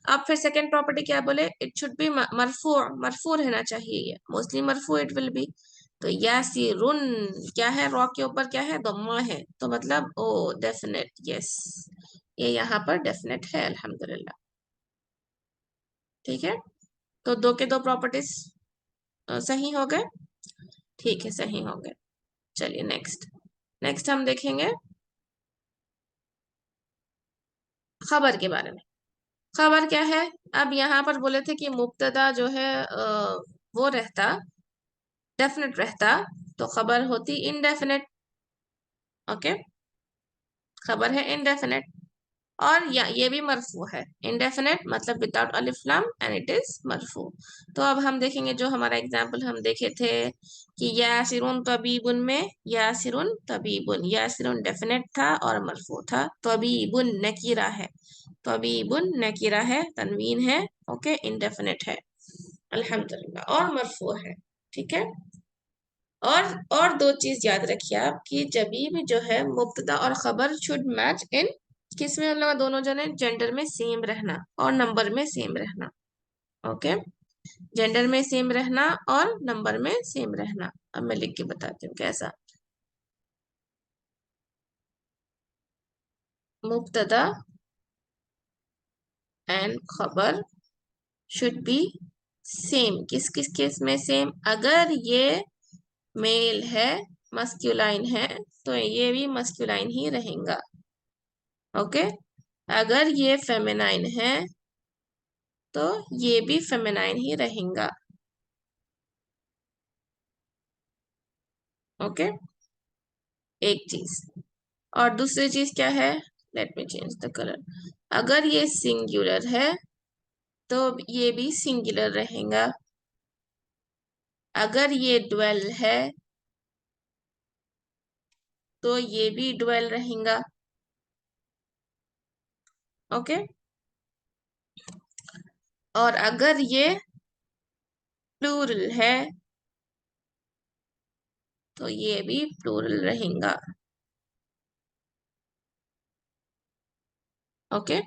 अब फिर सेकंड प्रॉपर्टी क्या बोले? इट शुड बी मरफू, मरफू रहना चाहिए, ये मोस्टली मरफू इट विल बी। तो यासिरुन क्या है? रॉ के ऊपर क्या है? दम्मा है, तो मतलब ओ डेफिनेट, यस, ये यहाँ पर डेफिनेट है, अल्हम्दुलिल्लाह, ठीक है। तो दो के दो प्रॉपर्टीज सही हो गए, ठीक है, सही हो गए। चलिए नेक्स्ट, नेक्स्ट हम देखेंगे खबर के बारे में। खबर क्या है? अब यहाँ पर बोले थे कि मुब्तदा जो है वो रहता डेफिनेट रहता, तो खबर होती इनडेफिनेट, ओके। खबर है इनडेफिनेट, और ये भी मरफू है, इनडेफिनेट मतलब विदाउट अलिफ लाम, एंड इट इज मरफू। तो अब हम देखेंगे जो हमारा एग्जाम्पल हम देखे थे, कि यासिरुन तबीबुन में यासिरुन तबीबुन, यासिरुन डेफिनेट था और मरफू था, तबीबुन नकीरा है, तबीबुन नकीरा है, तनवीन है, ओके, इनडेफिनेट है, अल्हम्दुलिल्लाह, और मरफू है, ठीक है। और दो चीज याद रखिए आप, कि जब भी जो है मुब्तदा और खबर शुड मैच इन किस में मतलब दोनों जने जेंडर में सेम रहना और नंबर में सेम रहना। ओके, जेंडर में सेम रहना और नंबर में सेम रहना। अब मैं लिख के बताती हूँ कैसा। मुब्तदा एंड खबर शुड बी सेम। किस किस केस में सेम? अगर ये मेल है, मस्क्यूलाइन है, तो ये भी मस्क्यूलाइन ही रहेगा। ओके, अगर ये फेमिनाइन है तो ये भी फेमिनाइन ही रहेगा। ओके, एक चीज। और दूसरी चीज क्या है? Let me change the colour. अगर ये सिंगुलर है तो ये भी सिंगुलर रहेगा। अगर ये ड्वेल है तो ये भी ड्वेल रहेगा। ओके, और अगर ये प्लूरल है तो ये भी प्लूरल रहेगा। ओके,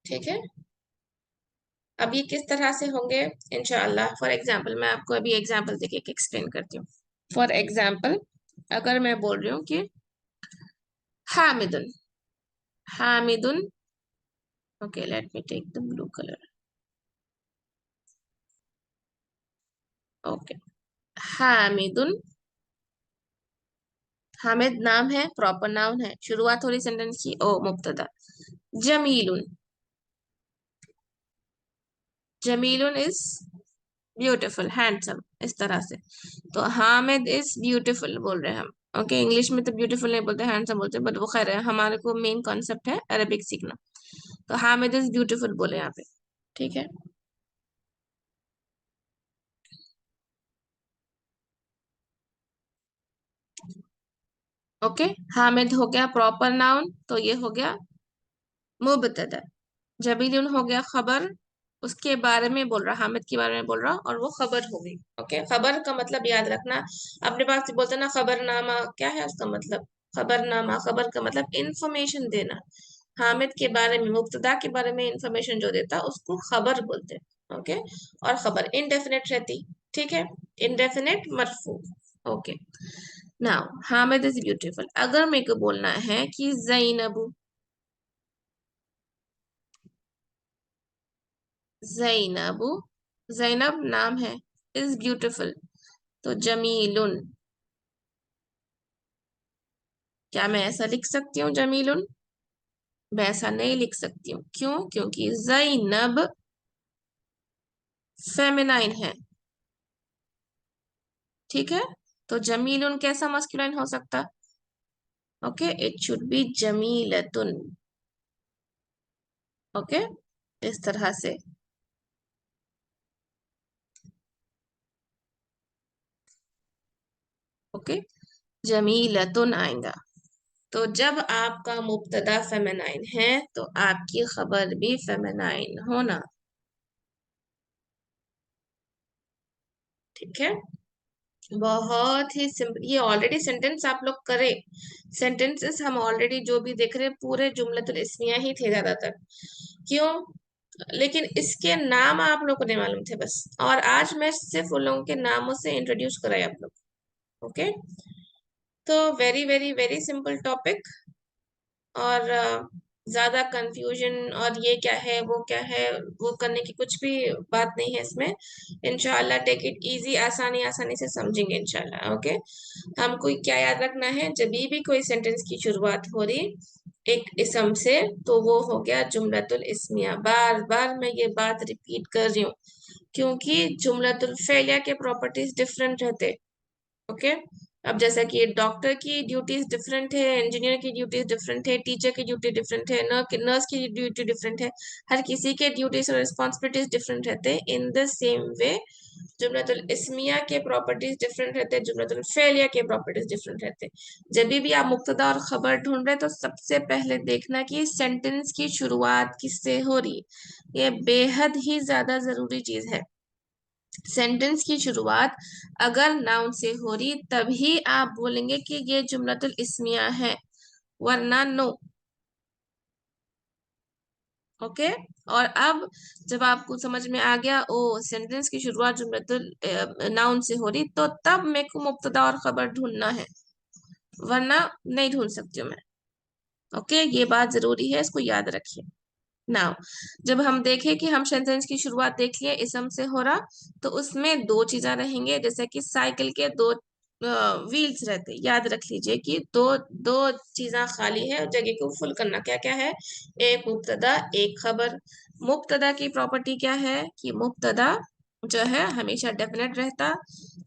ठीक है। अब ये किस तरह से होंगे इंशाअल्लाह? फॉर एग्जाम्पल मैं आपको अभी एग्जाम्पल देके एक्सप्लेन करती हूँ। फॉर एग्जाम्पल, अगर मैं बोल रही हूँ कि हामिदुन, हामिदुन। Okay, let me take the blue colour. Okay, हामिदुन। हामिद नाम है, प्रॉपर नाउन है। शुरुआत हो रही सेंटेंस की ओ मुब्तदा। जमीलुन, जमीलुन इज ब्यूटीफुल, हैंडसम, इस तरह से। तो हामिद इज ब्यूटीफुल बोल रहे हैं हम। ओके, इंग्लिश में तो ब्यूटीफुल नहीं बोलते, हैंडसम बोलते हैं, बट वो खैर है, हमारे को मेन कॉन्सेप्ट है अरबिक सीखना। तो हामिद इज ब्यूटीफुल बोले यहाँ पे। ठीक है। ओके, हामिद हो गया प्रॉपर नाउन, तो ये हो गया मुबतदा। जबीलुन हो गया खबर, उसके बारे में बोल रहा, हामिद के बारे में बोल रहा, और वो खबर हो गई। ओके, खबर का मतलब याद रखना। अपने पास से बोलते हैं ना खबरनामा, क्या है उसका मतलब? खबरनामा, खबर का मतलब इंफॉर्मेशन देना। हामिद के बारे में, मुब्तदा के बारे में इंफॉर्मेशन जो देता उसको खबर बोलते हैं। ओके, और खबर इनडेफिनेट रहती। ठीक है, इनडेफिनेट मरफू। Okay, now Hamid is beautiful. अगर मेरे को बोलना है कि जैनब, जैनब, जैनब नाम है, इज ब्यूटीफुल, तो जमीलुन। क्या मैं ऐसा लिख सकती हूँ जमीलुन? मैं ऐसा नहीं लिख सकती हूँ। क्यों? क्योंकि जैनब फेमिनाइन है। ठीक है, तो जमीलुन कैसा मस्कुलाइन हो सकता? ओके, इट शुड बी जमीलतुन। ओके, इस तरह से। ओके, जमीलतुन आएगा। तो जब आपका मुब्तदा फेमिनाइन है तो आपकी खबर भी फेमिनाइन होना। ठीक है, बहुत ही सिंपल। ये ऑलरेडी सेंटेंस आप लोग करे, सेंटेंसेस हम ऑलरेडी जो भी देख रहे हैं पूरे जुमलतुल इस्मिया ही थे ज्यादातर। क्यों? लेकिन इसके नाम आप लोग को नहीं मालूम थे बस, और आज मैं सिर्फ उन लोगों के नामों से इंट्रोड्यूस कराई आप लोग। ओके, तो very very very simple topic. और ज्यादा कंफ्यूजन और ये क्या है वो क्या है वो करने की कुछ भी बात नहीं है इसमें। इंशाल्लाह टेक इट इजी, आसानी आसानी से समझेंगे इंशाल्लाह। ओके, हमको क्या याद रखना है? जब भी कोई सेंटेंस की शुरुआत हो रही एक इसम से, तो वो हो गया जुमलतुल इस्मिया। बार बार मैं ये बात रिपीट कर रही हूँ क्योंकि जुमलतुल फेलिया के प्रॉपर्टीज डिफरेंट रहते। ओके, अब जैसा कि डॉक्टर की ड्यूटीज डिफरेंट है, इंजीनियर की ड्यूटीज डिफरेंट है, टीचर की ड्यूटी डिफरेंट है, नर्स की ड्यूटी डिफरेंट है। हर किसी के ड्यूटीज और रिस्पॉन्सिबिलिटीज डिफरेंट रहते हैं। इन द सेम वे जुमलतुल इस्मिया के प्रॉपर्टीज डिफरेंट रहते हैं, जुमलतुल फेलिया के प्रॉपर्टीज डिफरेंट रहते हैं। जब भी आप मुब्तदा और खबर ढूंढ रहे हैं तो सबसे पहले देखना कि सेंटेंस की शुरुआत किससे हो रही। ये बेहद ही ज्यादा जरूरी चीज है। सेंटेंस की शुरुआत अगर नाउन से हो रही तभी आप बोलेंगे कि ये जुमलतुल इस्मिया है। वरना नो। ओके। और अब जब आपको समझ में आ गया ओ सेंटेंस की शुरुआत जुमलतुल नाउन से हो रही, तो तब मेरे को मुब्तदा और खबर ढूंढना है, वरना नहीं ढूंढ सकती हूँ मैं। ओके, ये बात जरूरी है, इसको याद रखिए। नाउ जब हम देखें कि हम सेंटेंस की शुरुआत देख लिए इसम से हो रहा, तो उसमें दो चीजें रहेंगे, जैसे कि साइकिल के दो व्हील्स रहते, याद रख लीजिए कि दो दो चीजें खाली है, जगह को फुल करना क्या क्या है, एक मुब्तदा एक खबर। मुब्तदा की प्रॉपर्टी क्या है कि मुब्तदा जो है हमेशा डेफिनेट रहता।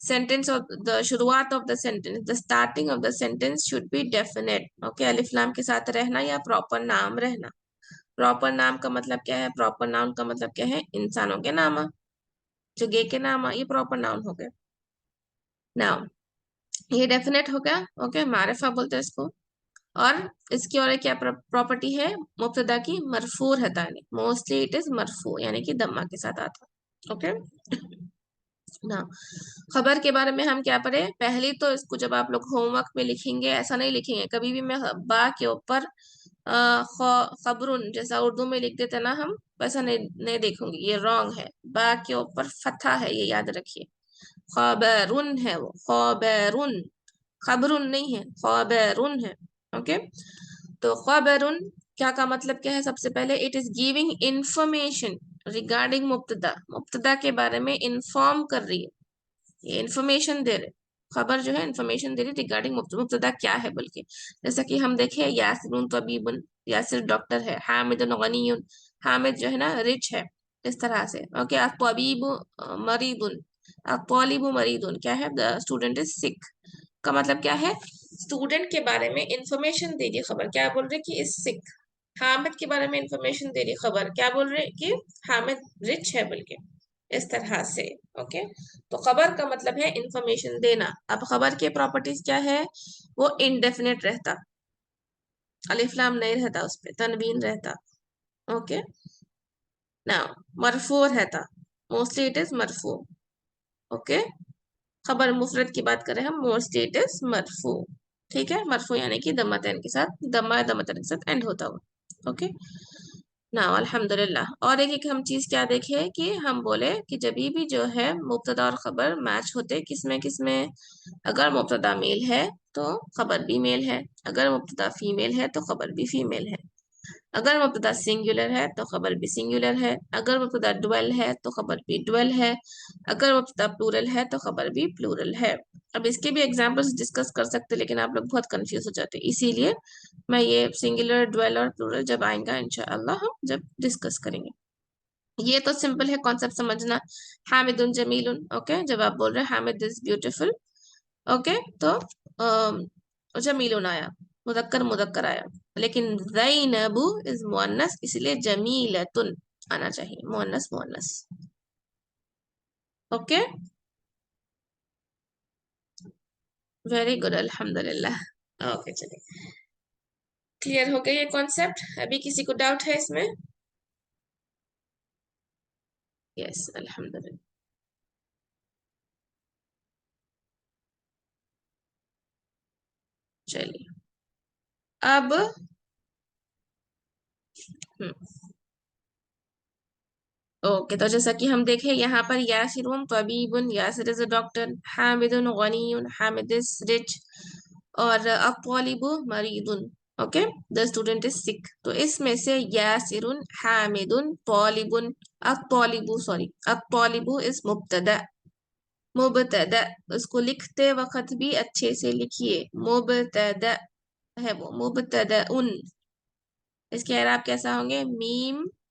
सेंटेंस ऑफ द शुरुआत of the sentence, the starting of the sentence should be definite. Okay, अलिफ लाम के साथ रहना या प्रॉपर नाम रहना। प्रॉपर नाम का मतलब क्या है, प्रॉपर नाउन का मतलब क्या है, इंसानों के नाम, जगह के नाम, ये प्रॉपर नाउन हो गए। नाउन ये डेफिनेट हो गया। ओके, मारिफा बोलते हैं इसको। और इसकी और एक क्या प्रॉपर्टी है, मुब्तदा की मरफू रहता है, मोस्टली इट इज मरफू यानी कि दम्मा के साथ आता। ओके ना, खबर के बारे में हम क्या पढ़े, पहली तो इसको जब आप लोग होमवर्क में लिखेंगे ऐसा नहीं लिखेंगे कभी भी, मैं बा के ऊपर खबरुन जैसा उर्दू में लिख देते ना हम, वैसा नहीं देखूंगी, ये रॉन्ग है। बा के ऊपर फतहा है, ये याद रखिए। खबरुन है वो, खबरुन, खबरुन नहीं है, खबरुन है। ओके, तो खबरुन क्या का मतलब क्या है, सबसे पहले it is giving information regarding मुब्तदा, मुब्तदा के बारे में इंफॉर्म कर रही है, ये इंफॉर्मेशन दे रहे। खबर जो है इंफॉर्मेशन दे रही रिगार्डिंग मुब्तदा क्या है, बल्कि जैसा कि हम देखें यासिरून तबीबुन, यासिर डॉक्टर है, हामिदुन गनियुन, हामिद जो है ना रिच है, इस तरह से। ओके, तबीबु मरीदुन, तौलिबु मरीदुन क्या है, द स्टूडेंट इज सिक, का मतलब क्या है, स्टूडेंट के बारे में इंफॉर्मेशन दे रही खबर, क्या बोल रहे कि इज सिक। हामिद के बारे में इंफॉर्मेशन दे रही खबर, क्या बोल रहे कि हामिद रिच है, बल्कि इस तरह से। ओके, तो खबर का मतलब है इंफॉर्मेशन देना। अब खबर के प्रॉपर्टीज क्या है, वो इनडेफिनेट रहता, अलिफ लाम नहीं रहता, उस पे तनवीन रहता। ओके ना, मरफू रहता, मोस्टली इट इज मरफू। ओके, खबर मुफरत की बात करें हम, मोस्टली इट इज मरफू। ठीक है, मरफू यानी कि दम्मतैन के साथ, दम्मा दम्मतैन के साथ एंड होता हुआ। ओके ना, अल्हम्दुलिल्लाह। और एक हम चीज क्या देखे कि हम बोले कि जब भी जो है मुब्तदा और खबर मैच होते, किसमें किसमें, अगर मुब्तदा मेल है तो खबर भी मेल है, अगर मुब्तदा फीमेल है तो खबर भी फीमेल है, अगर मुब्तदा सिंगुलर है तो खबर भी सिंगुलर है, अगर मुब्तदा डुअल है तो खबर भी डुअल है, अगर मुब्तदा प्लूरल है तो खबर भी प्लूरल है। अब इसके भी एग्जांपल्स डिस्कस कर सकते हैं, लेकिन आप लोग बहुत कंफ्यूज हो जाते हैं, इसीलिए मैं ये सिंगुलर डुअल और प्लूरल जब आएगा इंशाअल्लाह हम जब डिस्कस करेंगे। ये तो सिंपल है कॉन्सेप्ट समझना। हामिदुन जमीलुन, ओके, जब आप बोल रहे हैं हामिद इज ब्यूटीफुल, ओके, तो जमीलुन आया, मुदक्कर मुदक्कर आया, लेकिन ज़ैनबु इज मुअन्नस, इसलिए जमीलतुन आना चाहिए, मुअन्नस मुअन्नस। ओके, वेरी गुड, अल्हम्दुलिल्लाह। ओके चलिए, क्लियर हो गया ये कॉन्सेप्ट, अभी किसी को डाउट है इसमें? यस, अल्हम्दुलिल्लाह। चलिए अब हम्म, ओके, तो जैसा कि हम देखें यहाँ पर यासिरुन तबीबुन, यासिर इज अ डॉक्टर, हामिदुन गनियुन, हामिद इज रिच, और अत्वालिबु मरीदुन, okay, the student is sick. तो इसमें से यासिरुन, हामिदुन, तौलिबुन, अत्वालिबु सॉरी अत्वालिबु इज मुब्तदा, मुब्तदा, उसको लिखते वक्त भी अच्छे से लिखिए, मुब्तदा है वो, मुब्तदाउन। इसके अलावा कैसा होंगे, मीम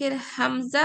फिर हमजा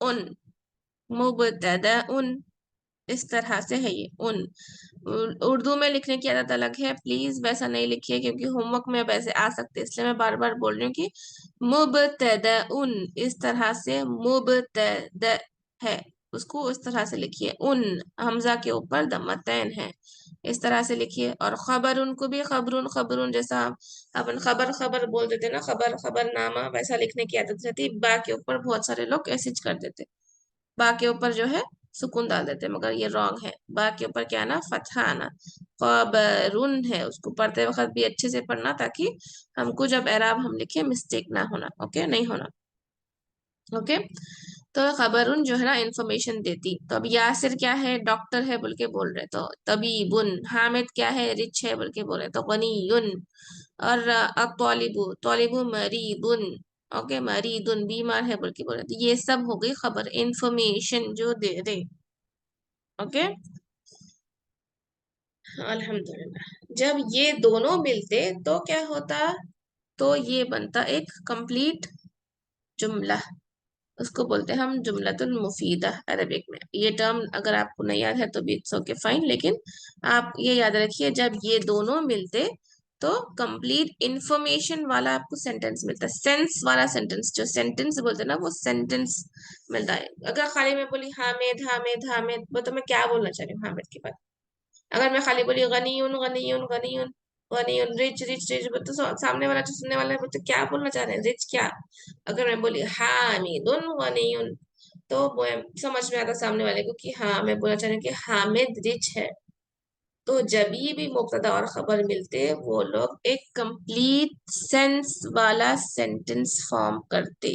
उन, मुबतदा उन, इस तरह से है ये उन। उर्दू में लिखने की आदत अलग है, प्लीज वैसा नहीं लिखिए, क्योंकि होमवर्क में वैसे आ सकते हैं, इसलिए मैं बार बार बोल रही हूँ कि मुबतदा उन, इस तरह से मुबतदा है, उसको इस तरह से लिखिए, उन हमजा के ऊपर दम्मतैन है, इस तरह से लिखिए। और खबर उनको भी खबरुन खबरुन, जैसा अपन खबर खबर बोल देते ना, खबर खबर नामा, वैसा लिखने की आदत रहती, बा के ऊपर बहुत सारे लोग ऐसे कर देते। बा के ऊपर जो है सुकून डाल देते हैं, मगर ये रॉन्ग है। बा के ऊपर क्या आना, फतहा आना। खबरुन है, उसको पढ़ते वक्त भी अच्छे से पढ़ना, ताकि हमको जब एराब हम लिखे मिस्टेक ना होना, ओके, नहीं होना। ओके, तो खबरुन जो है ना इंफॉर्मेशन देती। तो अब यासिर क्या है, डॉक्टर है बोल के बोल रहे, तो तबीबुन। हामिद क्या है, रिच है बोल के बोल रहे, तो गनीयुन। और तौलिबु, तौलिबु मरीदुन। ओके, मरीदुन बीमार है बोल के बोल रहे, तो ये सब हो गई खबर, इंफॉर्मेशन जो दे दे। ओके, अल्हम्दुलिल्लाह। जब ये दोनों मिलते तो क्या होता, तो ये बनता एक कंप्लीट जुमला। उसको बोलते हैं हम जुमलतुल मुफीदा अरबिक में। ये टर्म अगर आपको नहीं याद है तो भी इट्स ओके फाइन, लेकिन आप ये याद रखिए, जब ये दोनों मिलते तो कंप्लीट इंफॉर्मेशन वाला आपको सेंटेंस मिलता है। सेंस वाला सेंटेंस, जो सेंटेंस बोलते हैं ना, वो सेंटेंस मिलता है। अगर खाली मैं बोली हामिद हामिद हामिद, वो तो मैं क्या बोलना चाह रही हूँ हामिद के बाद। अगर मैं खाली बोली गनीयुन गनीयुन गनीयुन गनीयुन, रिच रिच रिच, तो सामने वाला जो सुनने वाला है वो तो क्या बोलना चाह रहे हैं, रिच क्या। अगर मैं बोली हामिदुन गनीयुन, तो वो समझ में आता सामने वाले को कि हाँ मैं बोलना चाह रही हूँ कि हामिद रिच है। तो जब भी मुब्तदा और खबर मिलते, वो लोग एक कंप्लीट सेंस वाला सेंटेंस फॉर्म करते।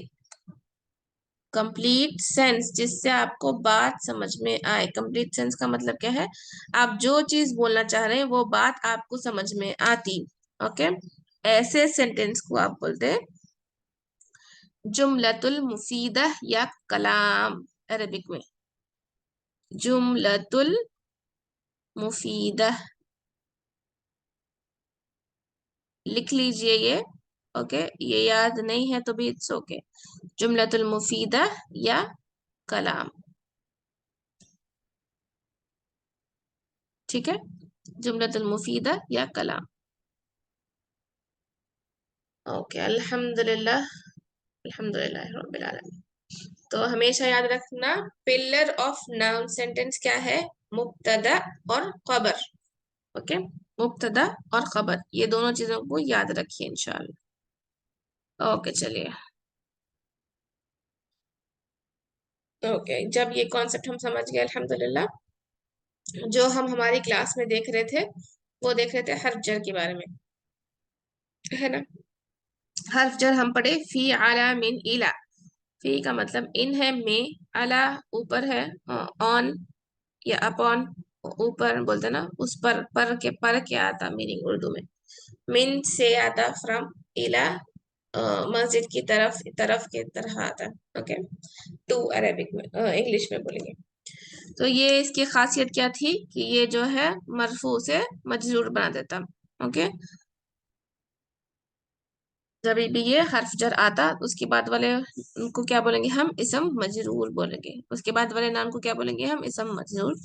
कंप्लीट सेंस, जिससे आपको बात समझ में आए। कंप्लीट सेंस का मतलब क्या है, आप जो चीज बोलना चाह रहे हैं वो बात आपको समझ में आती। ओके, ऐसे सेंटेंस को आप बोलते हैं जुमलतुल मुफीदा या कलाम अरबिक में। जुमलतुल मुफीदा, लिख लीजिए ये। ओके, ये याद नहीं है तो भी इट्स ओके। जुमलतुल मुफीदा या कलाम, ठीक है, जुमलतुल मुफीदा या कलाम। ओके, अल्हम्दुलिल्लाह, अल्हम्दुलिल्लाह रब्बिल आलमीन। तो हमेशा याद रखना, पिलर ऑफ नाउन सेंटेंस क्या है, मुब्तदा और खबर। ओके, मुब्तदा और खबर, ये दोनों चीजों को याद रखिए इंशाल्लाह। ओके, चलिए। ओके, जब ये कॉन्सेप्ट हम समझ गए अल्हम्दुलिल्लाह, जो हम हमारी क्लास में देख रहे थे, वो देख रहे थे हर्फ जर के बारे में, है ना। हर्फ जर हम पढ़े, फी आला मिन इला। फी का मतलब इन है, में, अला ऊपर है, ऑन या अपॉन, ऊपर बोलते हैं ना, उस पर के पर क्या आता मीनिंग उर्दू में। मिन से आता फ्रॉम, इला मस्जिद की तरफ, तरफ के तरह आता। ओके, टू अरेबिक में, इंग्लिश में बोलेंगे। तो ये इसकी खासियत क्या थी कि ये जो है मरफू से मजरूर बना देता। ओके, जब भी ये हर्फ जर आता, उसके बाद वाले उनको क्या बोलेंगे हम, इसम मजरूर बोलेंगे। उसके बाद वाले नाम को क्या बोलेंगे हम, इसम मजरूर।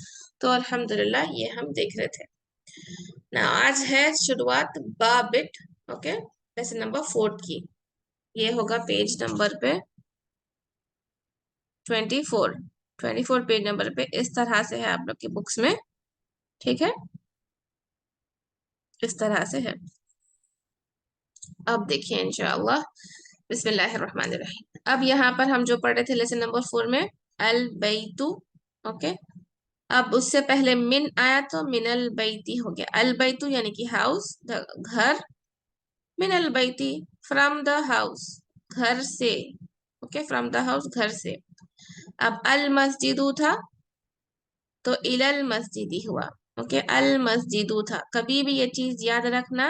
तो अल्हम्दुलिल्लाह ये हम देख रहे थे ना। आज है शुरुआत बाबिट, ओके, लेसन नंबर 4 की। ये होगा पेज नंबर पे 24। 24 पेज नंबर पे इस तरह से है आप लोग की बुक्स में, ठीक है, इस तरह से है। अब देखिए इंशाअल्लाह, बिस्मिल्लाहिर्रहमानिर्रहीम। अब यहाँ पर हम जो पढ़ रहे थे लेसन नंबर 4 में, अल बैतु। ओके, अब उससे पहले मिन आया तो मिनल बैती हो गया। अल बैतु यानी कि हाउस, घर। मिनल बैती, फ्रॉम द हाउस, घर से। ओके, फ्रॉम द हाउस, घर से। अब अल मस्जिदू था तो इलल मस्जिदी हुआ। ओके, अल मस्जिदू था। कभी भी ये चीज याद रखना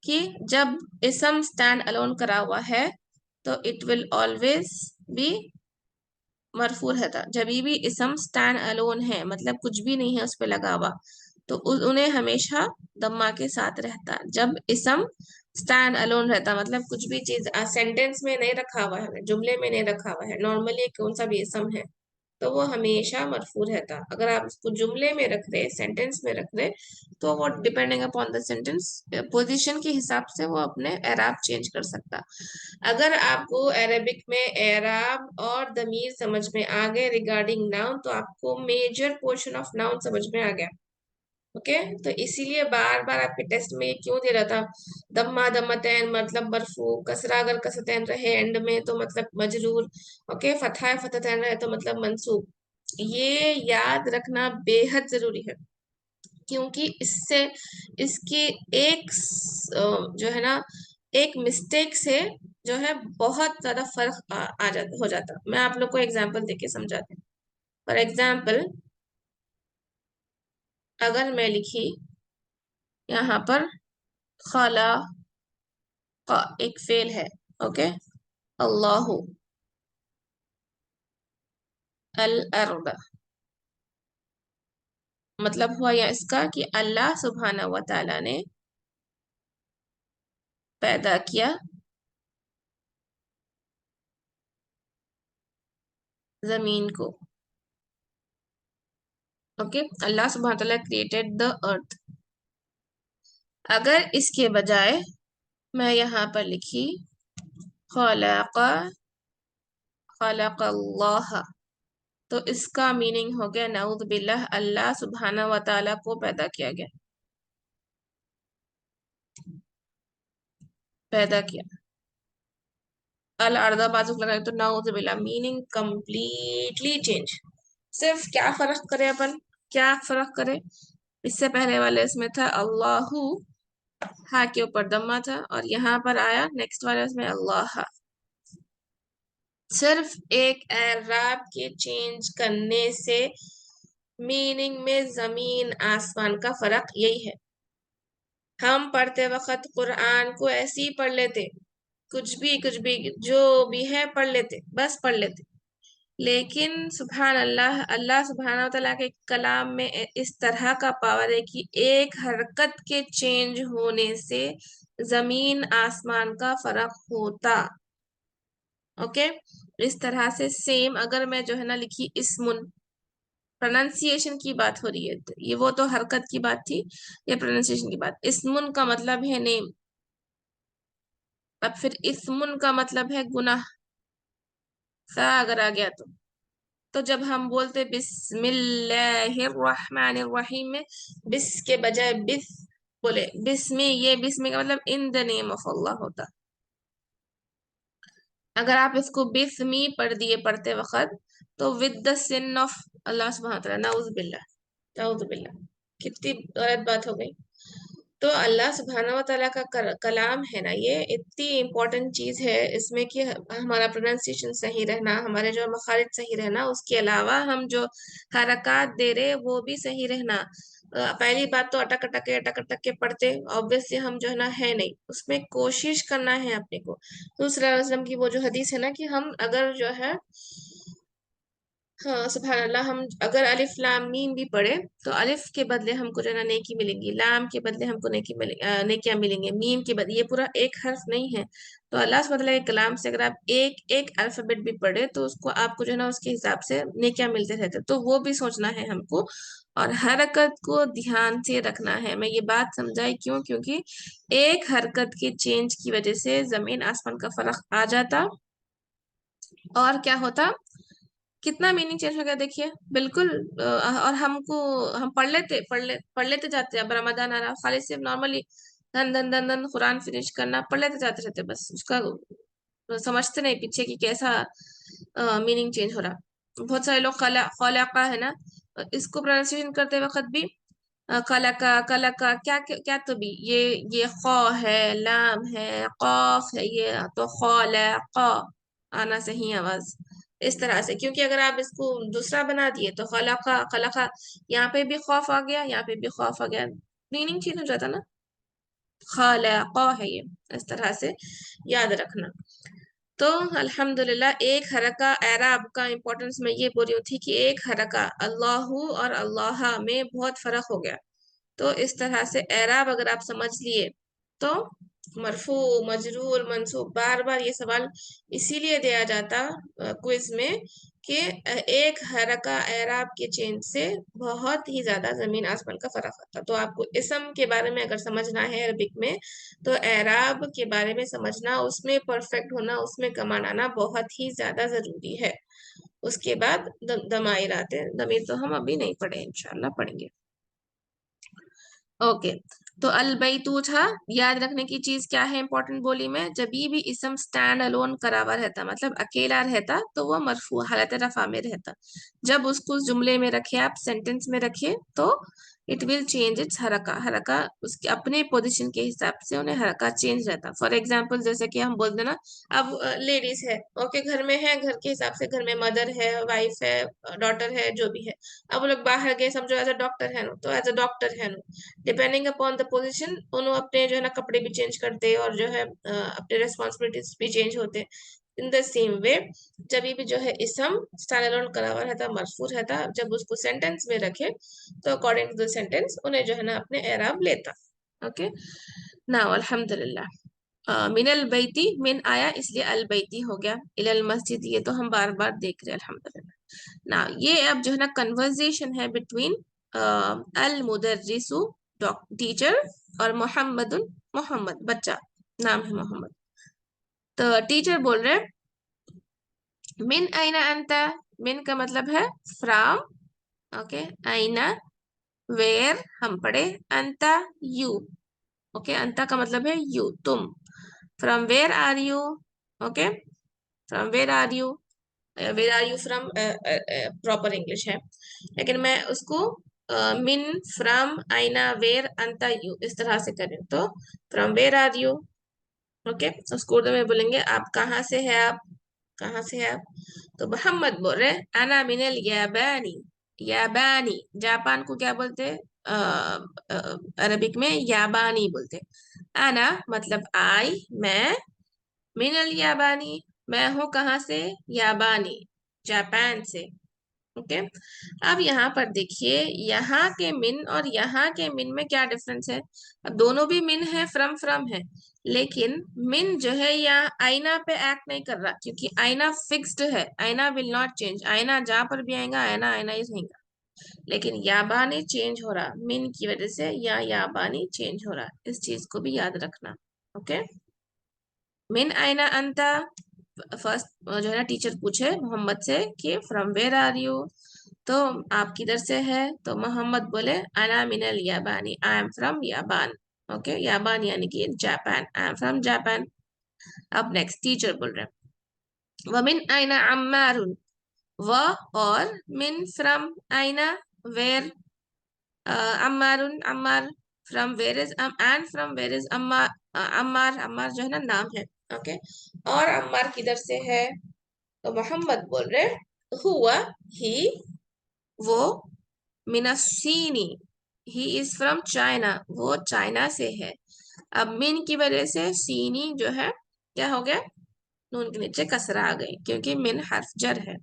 कि जब इसम स्टैंड अलोन करा हुआ है तो इट विल ऑलवेज बी मरफू रहता। जब भी इसम स्टैंड अलोन है, मतलब कुछ भी नहीं है उस पे लगा हुआ, तो उन्हें हमेशा दम्मा के साथ रहता। जब इसम स्टैंड अलोन रहता, मतलब कुछ भी चीज सेंटेंस में नहीं रखा हुआ है, जुमले में नहीं रखा हुआ है, नॉर्मली कौन सा भी इसम है, तो वो हमेशा मरफू रहता। अगर आप उसको जुमले में रख रहे, सेंटेंस में रख रहे, तो वो depending upon the sentence position के हिसाब से वो अपने एराब चेंज कर सकता। अगर आपको अरेबिक में एराब और दमीर समझ में आ गए रिगार्डिंग नाउन, तो आपको मेजर पोर्शन ऑफ नाउन समझ में आ गया। ओके, तो इसीलिए बार बार आपके टेस्ट में ये क्यों दे रहा था, दम्मा दम्मतैन मतलब मरफू, कसरा अगर कसरतैन रहे एंड में तो मतलब मजरूर, ओके, फतहा फतहतैन रहे तो मतलब मंसूब। ये याद रखना बेहद जरूरी है, क्योंकि इससे इसकी एक जो है ना, एक मिस्टेक से जो है बहुत ज्यादा फर्क आ जाता हो जाता। मैं आप लोग को एग्जांपल देके समझाती हूँ। फॉर एग्जांपल, अगर मैं लिखी यहाँ पर खाला का एक फेल है, ओके, अल्लाहु अल अर्द, मतलब हुआ यह इसका कि अल्लाह सुब्हाना व तआला ने पैदा किया जमीन को। ओके, अल्लाह सुब्हाना तआला क्रिएटेड द अर्थ। अगर इसके बजाय मैं यहाँ पर लिखी खलका खलकल्लाह, तो इसका मीनिंग हो गया नऊज़ बिल्लाह, अल्लाह सुब्हाना व तआला को पैदा किया गया, पैदा किया। अल अर्दा बाजुक लगाए तो नऊज़ बिल्लाह, मीनिंग कंप्लीटली चेंज। सिर्फ क्या फर्क करे अपन, क्या फर्क करे, इससे पहले वाले इसमें था अल्लाहु, हा के ऊपर दम्मा था, और यहाँ पर आया नेक्स्ट वाले इसमें अल्लाह। सिर्फ एक एराब के चेंज करने से मीनिंग में जमीन आसमान का फर्क यही है। हम पढ़ते वक्त कुरान को ऐसे ही पढ़ लेते, कुछ भी जो भी है पढ़ लेते, बस पढ़ लेते। लेकिन सुभान अल्लाह, अल्लाह सुभान व तआला के कलाम में इस तरह का पावर है कि एक हरकत के चेंज होने से जमीन आसमान का फर्क होता। ओके, इस तरह से सेम अगर मैं जो है ना लिखी इस्मुन, प्रोनाउंसिएशन की बात हो रही है, तो ये वो तो हरकत की बात थी, ये प्रोनाउंसिएशन की बात। इस्मुन का मतलब है नेम, अब फिर इस्मुन का मतलब है गुनाह, सा अगर आ गया तो जब हम बोलते बिस्मिल्लाहिर्रहमानिर्रहीम में बिस के बजाय बिस बोले, बिस्मी, ये बिस्मी का मतलब इन द नेम ऑफ अल्लाह होता। अगर आप इसको बिस्मी पढ़ दिए पढ़ते वक्त, तो with the scene of Allah सुब्हानहू व तआला, नाउज़ बिल्लाह, नाउज़ बिल्लाह, कितनी गलत बात हो गई। तो अल्लाह सुब्हाना व तआला का कलाम है ना, ये इतनी इम्पोर्टेंट चीज है इसमें कि हमारा प्रोनाउंसिएशन सही रहना, हमारे जो मखारिज सही रहना, उसके अलावा हम जो हरकत दे रहे वो भी सही रहना। पहली बात तो अटक अटक के पढ़ते, ऑब्वियसली हम जो है ना है नहीं, उसमें कोशिश करना है अपने को। दूसरा रसलम की वो जो हदीस है ना कि हम अगर जो है, हाँ सुभान अल्लाह, हम अगर अलिफ लाम मीम भी पढ़े तो अलिफ के बदले हमको जो है ना नेकी मिलेंगी, लाम के बदले हमको नेकियां मिलेंगे, मीम के बदले, ये पूरा एक हर्फ नहीं है। तो अल्लाह सुब्हानहू व तआला के कलाम से अगर आप एक एक अल्फाबेट भी पढ़े तो उसको आपको जो है ना उसके हिसाब से नेकियां मिलते रहते, तो वो भी सोचना है हमको, और हरकत को ध्यान से रखना है। मैं ये बात समझाई क्यों, क्योंकि एक हरकत के चेंज की वजह से जमीन आसमान का फर्क आ जाता, और क्या होता, कितना मीनिंग चेंज हो गया देखिए, बिल्कुल। और हमको, हम पढ़ लेते जाते। अब रमजान आ रहा, खाली सिर्फ नॉर्मली धन धन धन धन कुरान फिनिश करना, पढ़ लेते जाते रहते, बस उसका समझते नहीं पीछे की कैसा मीनिंग चेंज हो रहा। बहुत सारे लोग खलाका है ना, इसको प्रोनाउंसिएशन करते वक्त भी कलका कलका क्या क्या, क्या तो भी ये खौ है, लाम है, कौफ है, ये तो खौलाका आना सही आवाज इस तरह से, क्योंकि अगर आप इसको दूसरा बना दिए तो खलाका खलका, यहाँ पे भी खौफ आ गया, यहाँ पे भी खौफ आ गया, मीनिंग चेंज हो जाता ना। खलाका है ये, इस तरह से याद रखना। तो अल्हम्दुलिल्लाह, एक हरका एराब का इम्पोर्टेंस मैं ये बोल रही थी कि एक हरका अल्लाहु और अल्लाह में बहुत फर्क हो गया। तो इस तरह से एराब अगर आप समझ लिए तो मरफू मजरूर मंसूब, बार बार ये सवाल इसीलिए दिया जाता क्विज में कि एक हरका एराब के चेंज से बहुत ही ज्यादा जमीन आसमान का फर्क आता। तो आपको इसम के बारे में अगर समझना है अरबिक में, तो एराब के बारे में समझना, उसमें परफेक्ट होना, उसमें कमांड आना बहुत ही ज्यादा जरूरी है। उसके बाद दमाइर आते हैं, दमीर तो हम अभी नहीं पढ़े, इंशाल्लाह पढ़ेंगे। ओके, तो अल बैतू था। याद रखने की चीज क्या है इंपॉर्टेंट बोली में, जब भी इसम स्टैंड अलोन करा हुआ रहता मतलब अकेला रहता तो वो मरफू हालत रफा में रहता। जब उसको उस जुमले में रखे, आप सेंटेंस में रखिए, तो इट विल चेंज इट्स हरका। हरका उसके अपने पोजीशन के हिसाब से उन्हें हरका चेंज रहता। फॉर एग्जाम्पल जैसे कि हम बोल देना, अब लेडीज है, ओके, घर में है, घर के हिसाब से घर में मदर है, वाइफ है, डॉटर है, जो भी है। अब वो लोग बाहर गए, समझो एज अ डॉक्टर है नो, तो एज अ डॉक्टर है no, depending upon the position उन्होंने अपने जो है ना कपड़े भी चेंज करते और जो है अपने रेस्पॉन्सिबिलिटीज भी चेंज होते। इन द सेम वे जब भी जो है इसम स्टैंड अलोन करा हुआ रहता, मरफूर रहता, जब उसको सेंटेंस में रखे तो अकॉर्डिंग टू द सेंटेंस उन्हें जो है ना अपने एराब लेता। ओके, नाउ अल्हम्दुलिल्लाह। मिनल बैती, मिन आया इसलिए अल बैती हो गया, इलल मस्जिद ये तो हम बार बार देख रहे हैं अल्हम्दुलिल्लाह। ना ये अब जो है ना कन्वर्सेशन है बिटवीन अल मुदर्रिसु टीचर और मोहम्मदुन, मोहम्मद बच्चा, नाम है मोहम्मद। तो टीचर बोल रहे मिन आइना अंता। मिन का मतलब है फ्रॉम, ओके, आइना वेयर हम पढ़े, अंता यू, ओके, अंता का मतलब है यू तुम। From where are you, okay, from where are you, where are you from proper English है, लेकिन मैं उसको मिन फ्रॉम आइना वेयर अंता यू इस तरह से करें तो from where are you, okay. उसको उर्दू में बोलेंगे आप कहाँ से है, आप कहाँ से है आप। तो मोहम्मद बोल रहे अना मिनल याबानी। याबानी, जापान को क्या बोलते हैं, अरबिक में याबानी बोलते हैं। अना मतलब आई, मैं, मिनल याबानी मैं हूँ कहाँ से, याबानी जापान से, ओके। अब यहाँ पर देखिए, यहाँ के मिन और यहाँ के मिन में क्या डिफरेंस है। अब दोनों भी मिन है, फ्रम फ्रम है, लेकिन मिन जो है यहाँ आईना पे एक्ट नहीं कर रहा, क्योंकि आईना फिक्स्ड है, आईना विल नॉट चेंज, आईना जहां पर भी आएगा आईना आईना ही रहेगा। लेकिन याबानी चेंज हो रहा मिन की वजह से, या याबानी चेंज हो रहा, इस चीज को भी याद रखना, ओके। मिन आईना अंता, फर्स्ट जो है ना टीचर पूछे मोहम्मद से कि फ्रॉम वेयर आर यू, तो आप किधर से है, तो मोहम्मद बोले अना मिनल याबानी, आई एम फ्रॉम याबान, ओके, याबान यानी कि Japan, I am from Japan. अब नेक्स्ट टीचर बोल रहे हैं वमिन आइना अम्मारुन, व और मिन फ्रॉम आइना वेयर, अम्मारुन Ammar, from where is and from where is Ammar, Ammar Ammar जो है ना नाम है, ओके। और अम्मार किधर से है, तो मोहम्मद बोल रहे हुआ, ही, वो, मिनसीनी, ही इज फ्रॉम चाइना, वो चाइना से है। अब मिन की वजह से सीनी जो है क्या हो गया, नून के नीचे कसरा आ गई, क्योंकि मिन हर्फ जर है,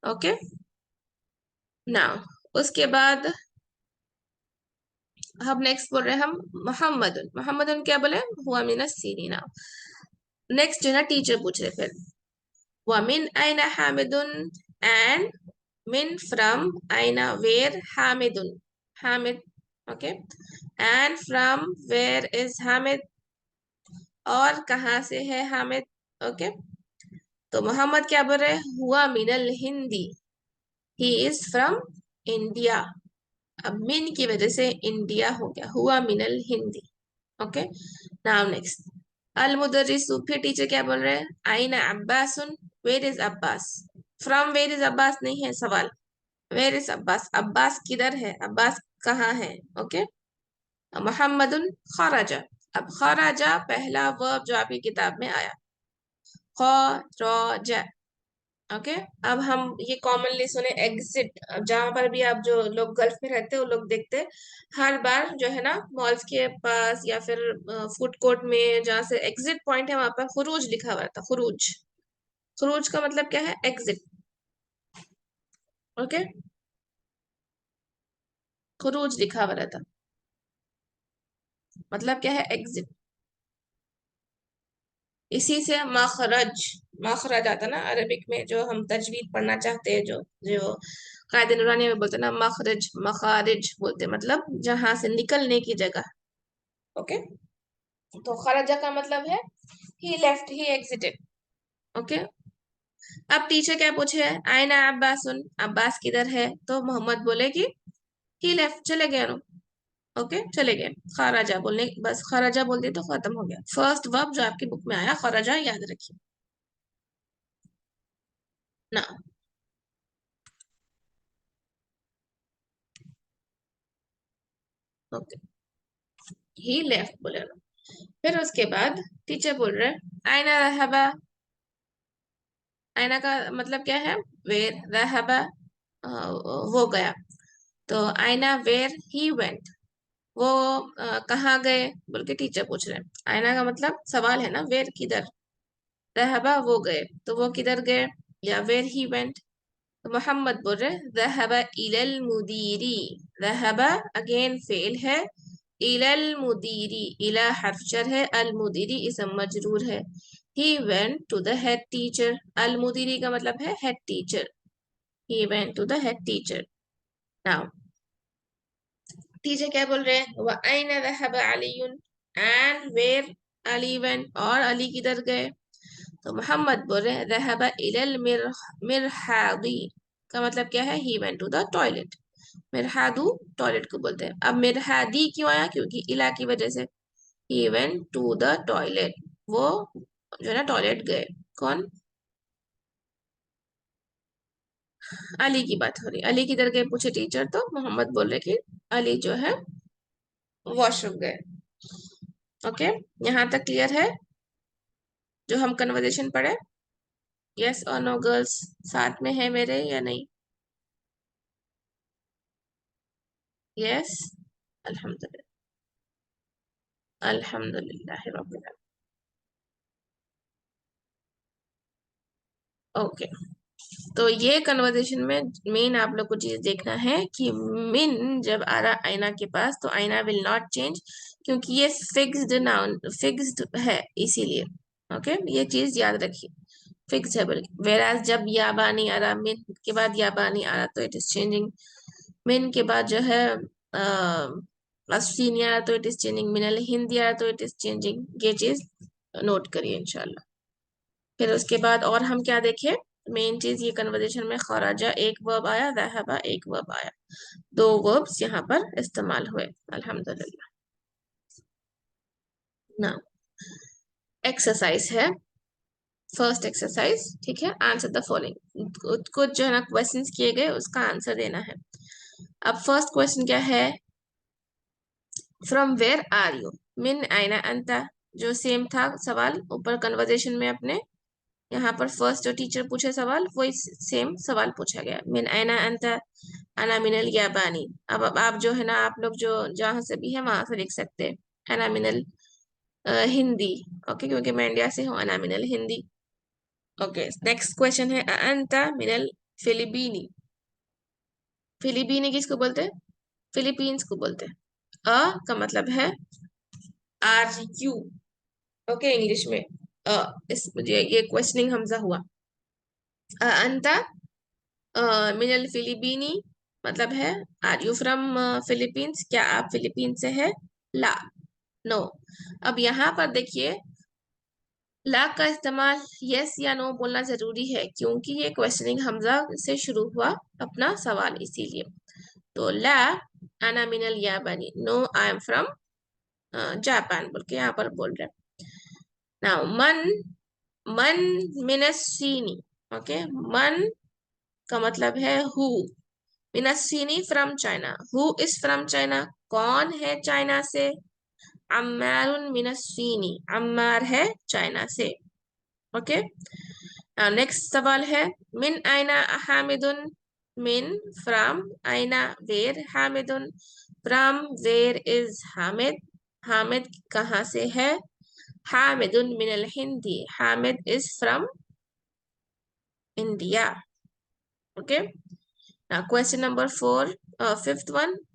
ओके। नाउ उसके बाद हम नेक्स्ट बोल रहे हैं हम मोहम्मदन, मोहम्मदन क्या बोले, हुआ मिनसीनी। नाउ नेक्स्ट जो है ना टीचर पूछ रहे फिर वमिन आइना हामिदुन, एंड मिन फ्रॉम आइना वेयर हामिदुन, Hamid, okay, and from where is Hamid, और कहाँ से है हामिद, ओके। तो मोहम्मद क्या बोल रहे हुआ मिनल Hindi, he is from India. अब मिन की वजह से इंडिया हो गया, हुआ मिनल हिंदी, ओके। नाउ नेक्स्ट अल मुदर्रिसु, फिर टीचर क्या बोल रहे हैं आइना अब्बासुन, where is Abbas, from where is Abbas नहीं है सवाल, वेयर इज अब्बास, अब्बास किधर है, अब्बास कहाँ है, ओके। मोहम्मदुन खराजा, अब खराजा पहला वर्ब जो आपकी किताब में आया, खराजा, ओके। अब हम ये कॉमनली सुने एग्जिट, जहां पर भी आप जो लोग गल्फ में रहते हैं वो लोग देखते हैं हर बार जो है ना मॉल्स के पास या फिर फूड कोर्ट में जहाँ से एग्जिट पॉइंट है वहां पर खुरूज लिखा हुआ था, खुरूज। खुरूज का मतलब क्या है, एग्जिट, ओके, खुरूज लिखा हुआ रहता, मतलब क्या है, एग्जिट। इसी से मखरज, मखरज आता ना अरबिक में, जो हम तजवीद पढ़ना चाहते हैं, जो जो कायदे नुरानी में बोलते हैं ना मखरज मखारिज बोलते हैं, मतलब जहां से निकलने की जगह, ओके। तो खरजा का मतलब है ही लेफ्ट, ही एग्जिटेड, ओके। अब टीचर क्या पूछे आयना अब्बासुन, अब्बास किधर है, तो मोहम्मद बोले कि ही लेफ्ट, चले गए नो, ओके चले गए। खराजा बोलने, बस खराजा बोल दिए तो खत्म हो गया। फर्स्ट वर्ब जो आपकी बुक में आया खराजा, याद रखिए ना। ओके, ही लेफ्ट बोले ना। फिर उसके बाद टीचर बोल रहे आयना रहबा। आयना का मतलब क्या है? वेर रहबा, वो गया। तो आयना वेर ही वेंट, वो कहाँ गए बोल के टीचर पूछ रहे हैं। आयना का मतलब सवाल है ना, वेर किधर, रहबा वो गए, तो वो किधर गए, या वेर ही वेंट। तो मोहम्मद बोल रहे रहबा इलल मुदीरी। रहबा अगेन फेल है, इलल मुदीरी, इला हर्फ जर है, अल मुदीरी इसम मजरूर है। He went to the head teacher, अल मुदीरी का मतलब है head teacher. He went to the head teacher. Now teacher क्या बोल रहे हैं, व अयना ज़हब अलीयुन, एंड वेयर अली वेंट, और अली किधर गए। तो मोहम्मद बोल रहे हैं ज़हब इलल मिरहादी, का मतलब क्या है, he went to the toilet. मिरहादू टॉयलेट को बोलते हैं। अब मिरहादी क्यों आया, क्योंकि इला की वजह से। He went to the toilet, वो जो है ना टॉयलेट गए। कौन? अली की बात हो रही। अली किधर गए पूछे टीचर, तो मोहम्मद बोल रहे कि अली जो है वॉशरूम गए। ओके, यहाँ तक क्लियर है जो हम कन्वर्सेशन पढ़े? यस और नो गर्ल्स, साथ में है मेरे या नहीं? यस, अल्हम्दुलिल्लाह, अल्हम्दुलिल्लाह रब्बिल आलमीन। ओके, तो ये कन्वर्सेशन में मेन आप लोग को चीज देखना है कि मिन जब आ रहा आईना के पास, तो आईना विल नॉट चेंज, क्योंकि ये फिक्स्ड नाउन, फिक्स्ड है इसीलिए। ओके, ये चीज याद रखिए, फिक्स है। बल्कि वेराज जब याबानी आ रहा, मिन के बाद याबानी आ रहा, तो इट इज चेंजिंग। मिन के बाद जो है अस्सीनी आ रहा, तो इट इज चेंजिंग। मिनल हिंदी आ रहा, तो इट इज चेंजिंग। ये चीज नोट करिए इंशाल्लाह। फिर उसके बाद और हम क्या देखें, मेन चीज ये कन्वर्सेशन में खराजा एक वर्ब आया, ज़हबा एक वर्ब आया, दो वर्ब्स यहाँ पर इस्तेमाल हुए। अल्हम्दुलिल्लाह। ना एक्सरसाइज है, फर्स्ट एक्सरसाइज, ठीक है। आंसर द फॉलोइंग, कुछ जो है ना क्वेश्चंस किए गए, उसका आंसर देना है। अब फर्स्ट क्वेश्चन क्या है, फ्रॉम वेयर आर यू, मिन आइना अंता, जो सेम था सवाल ऊपर कन्वर्सेशन में अपने। यहाँ पर फर्स्ट जो टीचर पूछे सवाल, वही सेम सवाल पूछा गया, मिन आइना अंता, अना मिनल याबानी। अब आप जो है ना, आप लोग जो जहां से भी है वहां से लिख सकते हैं, अना मिनल हिंदी। ओके, क्योंकि मैं इंडिया से हूँ, अना मिनल हिंदी। ओके, नेक्स्ट क्वेश्चन है अंता मिनल फिलिपीनी। फिलिपीनी किसको बोलते हैं? फिलीपींस को बोलते हैं। का मतलब है RU। ओके, इंग्लिश में इस ये क्वेश्चनिंग हमजा हुआ। अंता मिनल फिलिपीनी मतलब है आर यू फ्रॉम फिलीपींस, क्या आप फिलीपींस से है? ला, नो। अब यहाँ पर देखिए, ला का इस्तेमाल यस या नो बोलना जरूरी है, क्योंकि ये क्वेश्चनिंग हमजा से शुरू हुआ अपना सवाल, इसीलिए। तो ला अना मिनल याबानी, no I am from Japan बोल के यहाँ पर बोल रहे हैं। नाउ मन, मन मिनसीनी। ओके, मन का मतलब है हु, मिनसीनी from China, who is from China, कौन है चाइना से? अम्मारुन मिनसीनी, अम्मार है चाइना से। ओके, नेक्स्ट सवाल है, मिन आइना हामिदुन, मिन फ्रॉम, आइना वेर, हामिदुन from, where is Hamid, Hamid कहाँ से है? हामिदुन मिनल हिंदी, Hamid is from India. Okay, now question number 4, fifth one,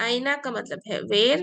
आइना का मतलब है where,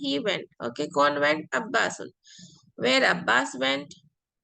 he went, okay, कौन went? Abbas. where Abbas went?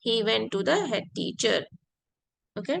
he went to the head teacher. okay,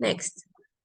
next,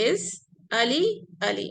is Ali, Ali,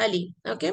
Ali. okay,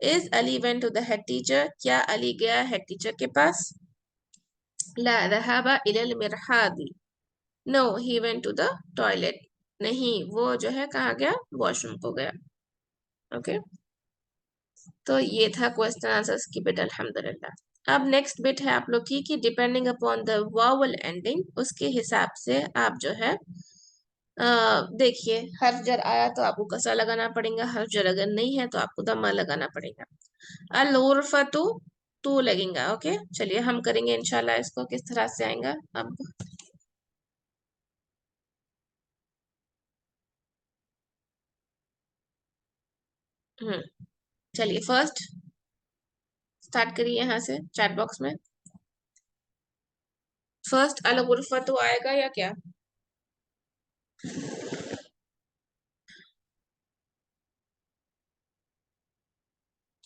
Is Ali went to the head teacher, क्या अली गया head teacher के पास? ला ज़हबा इलल मिरहादी, no he went to the toilet, नहीं वो जो है कहाँ गया, वॉशरूम को गया। ओके, तो ये था क्वेश्चन आंसर्स की बिट अल्हम्दुलिल्लाह। अब नेक्स्ट बिट है आप लोग की कि depending upon the vowel ending, उसके हिसाब से आप जो है देखिए हर्फ जर आया तो आपको कसा लगाना पड़ेगा, हर्फ जर अगर नहीं है तो आपको दम्मा लगाना पड़ेगा। अल उर्फतु तू लगेगा। ओके, चलिए हम करेंगे इंशाल्लाह इसको किस तरह से आएगा अब। हम्म, चलिए फर्स्ट स्टार्ट करिए यहाँ से चैट बॉक्स में। फर्स्ट अल उर्फतु आएगा या क्या?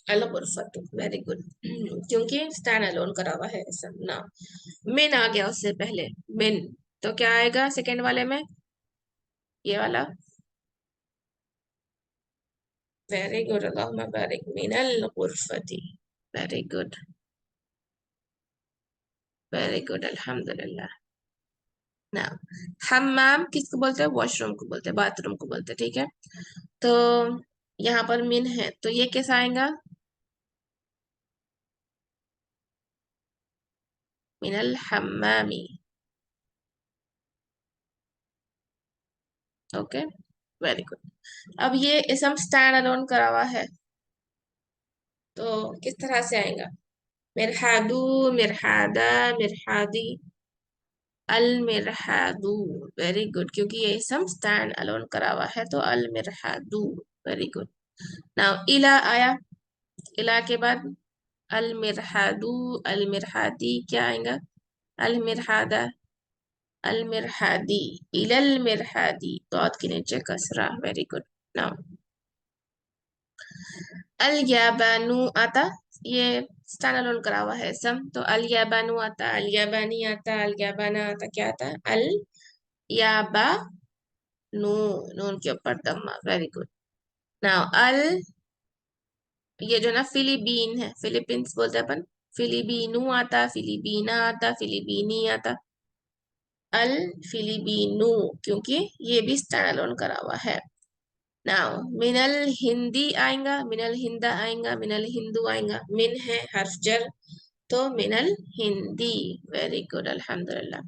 अल उर्फतु, वेरी गुड। क्योंकि स्टैंड अलोन करा हुआ है ऐसा ना। मिन आ गया उससे पहले, मिन, तो क्या आएगा सेकंड वाले में, ये वाला। वेरी गुड, अल्लाहुम्मा बारिक, मिनल गुरफती, वेरी गुड, वेरी गुड, अल्हम्दुलिल्लाह। ना, हम्माम किसको बोलते हैं, वॉशरूम को बोलते हैं, बाथरूम को बोलते हैं, ठीक है। तो यहाँ पर मिन है तो ये कैसा आएगा, मिनल हम्मामी। Okay, very good. अब ये इसम स्टैंड अलोन करा हुआ है तो किस तरह से आएगा, मिरहादू, मिरहादा, मिरहादी, अल मिरहादू, वेरी गुड, क्योंकि ये इसम स्टैंड अलोन करा हुआ है तो अल मिरहादू, वेरी गुड। नाउ इला आया, इला के बाद अल मिरहादू, अल मिरहादी क्या आएगा, अल मिरहादा, अल मिरहादी, इलल मिरहादी, तो के नीचे कसरा, वेरी गुड। नाउ अल याबानु आता, ये स्टैंड अलोन करा हुआ है सम, तो अल याबानु आता, अल याबानी आता, अल याबाना आता, क्या आता, अल याबा नू, नून के ऊपर दम्मा, वेरी गुड। नाउ अल, ये जो ना फिलीबीन है, फिलीपींस बोलते हैं अपन, फिलीबीनू आता, फिलीबीना आता, फिलीबीनी आता, अल फिलीबीनू, क्योंकि ये भी स्टैंड अलोन करा हुआ है। नाउ मिनल हिंदी आएगा, मिनल हिंदा आएगा, मिनल हिंदू आएगा, मिन है हर्फ जर, तो मिनल हिंदी, वेरी गुड, अल्हम्दुलिल्लाह।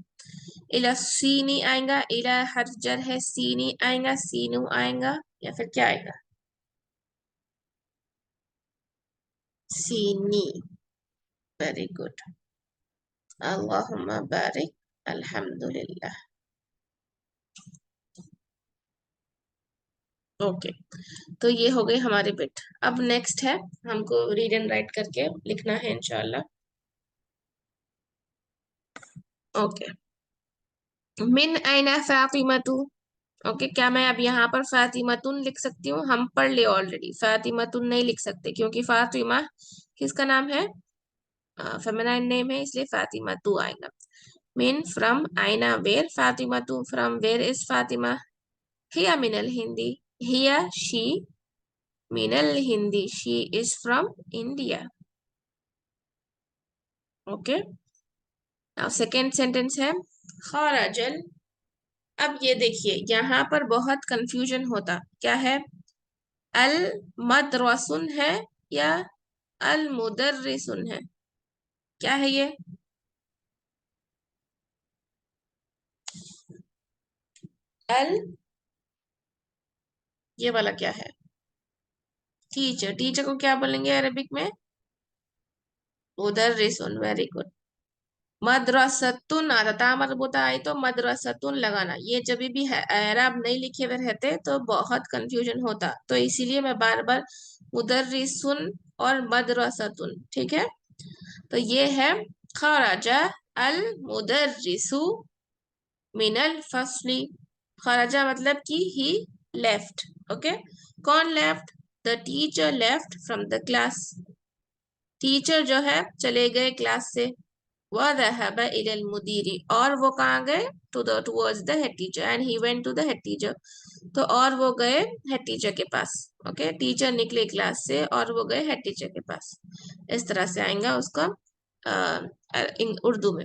इला सीनी आएगा, इला हर्फ जर है, सीनी आएगा, सीनू आएगा, या फिर क्या आएगा, सीनी, वेरी गुड, अल्लाहुम्मा बारिक, अल्हम्दुलिल्लाह। ओके, तो ये हो गई हमारी बिट। अब नेक्स्ट है, हमको रीड एंड राइट करके लिखना है इंशाल्लाह। ओके, मिन आइना फातिमतु। ओके, क्या मैं अब यहाँ पर फातिमतुन लिख सकती हूँ, हम पढ़ ले ऑलरेडी, फातिमतुन नहीं लिख सकते क्योंकि फातिमा किसका नाम है, फेमिनाइन नेम है, इसलिए फातिमतु आएगा। मिन फ्रॉम आइना वेयर, फातिमतु फ्रॉम वेयर इज फातिमा, हिया मिनल हिंदी, हिया शी मिनल हिंदी, she is from India. Okay, now second sentence है खरजल। अब ये देखिए यहाँ पर बहुत कंफ्यूजन होता, क्या है, अल मदरसुन है या अल मुदर्रिसुन है, क्या है ये, अल, ये वाला क्या है, टीचर, टीचर को क्या बोलेंगे अरबिक में, मुदर्रिसुन, वेरी गुड। मदरसतुन आता था, मरबूता आई तो मदरसतुन लगाना, ये जब भी है एराब नहीं लिखे हुए रहते तो बहुत कंफ्यूजन होता, तो इसीलिए मैं बार बार मुदर्रिसुन और मदरसतुन, ठीक है। तो ये है खराजा अल मुदर्रिसु मिनल फसली, खराजा मतलब कि ही लेफ्ट। ओके, कौन left, the teacher left from the class, teacher जो है चले गए क्लास से। वह इलल मुदीरी, और वो कहाँ गए, to the towards the head teacher, and he went to the head teacher, तो और वो गए हेड टीचर के पास। ओके, टीचर निकले क्लास से और वो गए हेड टीचर के पास, इस तरह से आएगा उसका उर्दू में।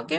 ओके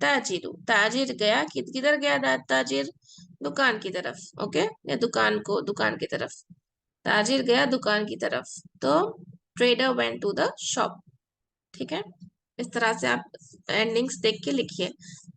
ताजिर, ताजिर गया, किधर गया ताजिर? दुकान की तरफ. ओके या दुकान की तरफ. ताजिर गया दुकान की तरफ. तो trader went to the shop. ठीक है, इस तरह से आप एंडिंग्स देख के लिखिए.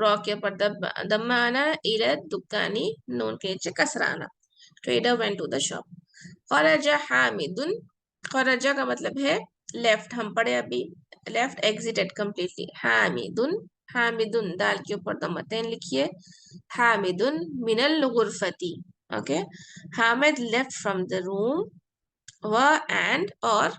रॉ के ऊपर दम्मा आना, इला दुकानी नून के नीचे कसरा आना. Trader went to the shop. खरजा हामिदुन, खरजा का मतलब है लेफ्ट, हम पढ़े अभी. Left exited completely. हामिदुन, हामिदुन दाल के ऊपर दम्मतेन लिखिए. हामिदुन मिनल गुरफती. ओके, Hamid left from the room. व एंड और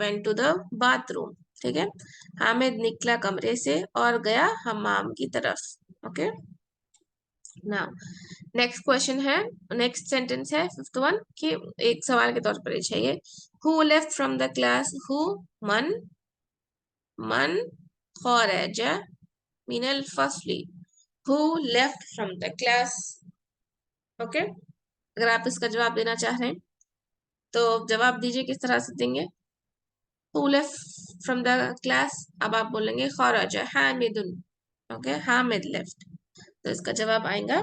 went to the bathroom. ठीक है, हामिद निकला कमरे से और गया हमाम की तरफ. ओके, नाउ नेक्स्ट क्वेश्चन है, नेक्स्ट सेंटेंस है फिफ्थ वन कि एक सवाल के तौर पर चाहिए. Who left from the class, who मन, मन खरज मिनल फसली. Who left from the class. Okay, अगर आप इसका जवाब देना चाह रहे हैं तो जवाब दीजिए. किस तरह से देंगे? Who left from the class? अब आप बोलेंगे खरज हामिदुन. Okay, Hamid left. तो इसका जवाब आएगा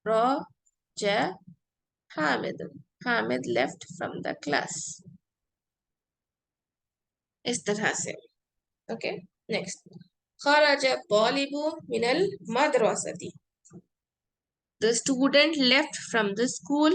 खरज हामिदुन. Hamid left from the class. इस तरह से. Okay, next. खरज तालिबु मिनल मदरसती. The student left from the school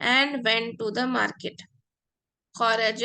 and went to the market. खरज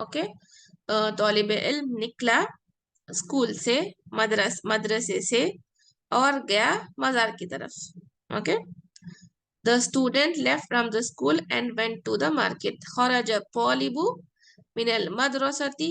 ओके, तालिब इल्म निकला स्कूल से, मदरसे से और गया मजार की तरफ. Okay, the student left from the school and went to the market. खरज तालिबु मिनल मदरसती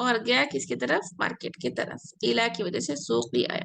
और गया किसकी तरफ? मार्केट की तरफ. इला की वजह से सूक भी आया.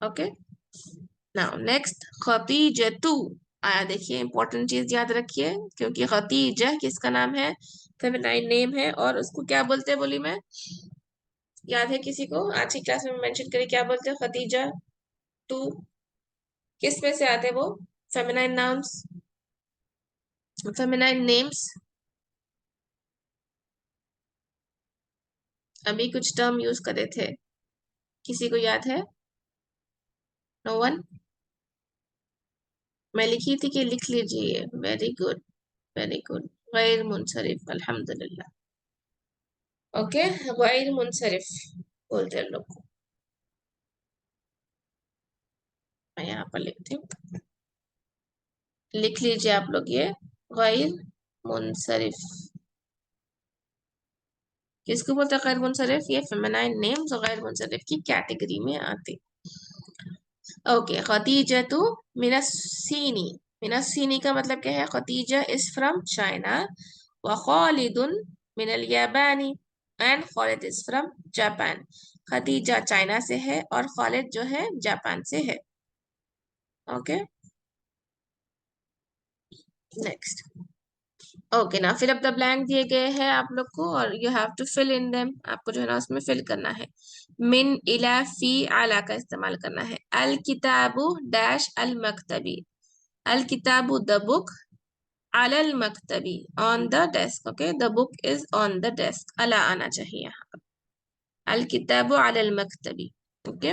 ओके, नाउ नेक्स्ट खतीजतु आया. देखिए इंपॉर्टेंट चीज याद रखिए, क्योंकि खतीजा किसका नाम है? फेमिनाइन नेम है. और उसको क्या बोलते हैं बोली मैं? याद है किसी को? आज की क्लास में मेंशन करी, क्या बोलते हैं? खतीजा टू किस में से आते हैं वो फेमिनाइन नाउन्स, फेमिनाइन नेम्स? अभी कुछ टर्म यूज करे थे, किसी को याद है? No one? मैं लिखी थी कि लिख लीजिए. Very good, very good. गैर मुनसरिफ, अल्हम्दुलिल्लाह. ओके, गैर मुनसरिफ बोलते हैं लोग को. मैं यहाँ पर लिखती हूँ, लिख लीजिए आप लोग ये. गैर मुनसरिफ किसको बोलते हैं? गैर मुनसरिफ ये फेमिनाइन नेम्स गैर मुनसरिफ की कैटेगरी में आते. ओके, खतीजा तो मिनस्सीनी. मिनस्सीनी का मतलब क्या है? खतीजा इज फ्रॉम चाइना व खालिदुन मिनल याबानी एंड Khalid is from Japan. Khatija China से है और खालिद जो है जापान से है. Okay, next. ओके, ना फिल अप द ब्लैंक दिए गए हैं आप लोग को और you have to fill in them. आपको जो है ना उसमें फिल करना है. मिन इला फी आला का इस्तेमाल करना है. अल किताबु डैश अल मकतबी. अल किताबु द बुक, अलल मकतबी on the desk. Okay, the book is on the desk. अला आना चाहिए यहाँ पर. अल किताबु अलल मकतबी. Okay,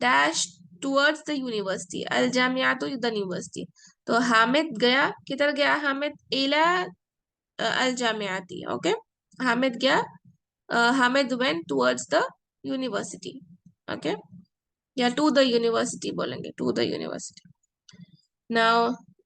dash towards the university. अल जामियातु द यूनिवर्सिटी. तो हामिद गया, किधर गया हामिद? इला अल जामियाती. ओके, हामिद गया, Hamid went towards the university. Okay, या टू द यूनिवर्सिटी बोलेंगे, to the university. Now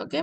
Okay,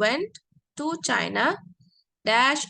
went to China dash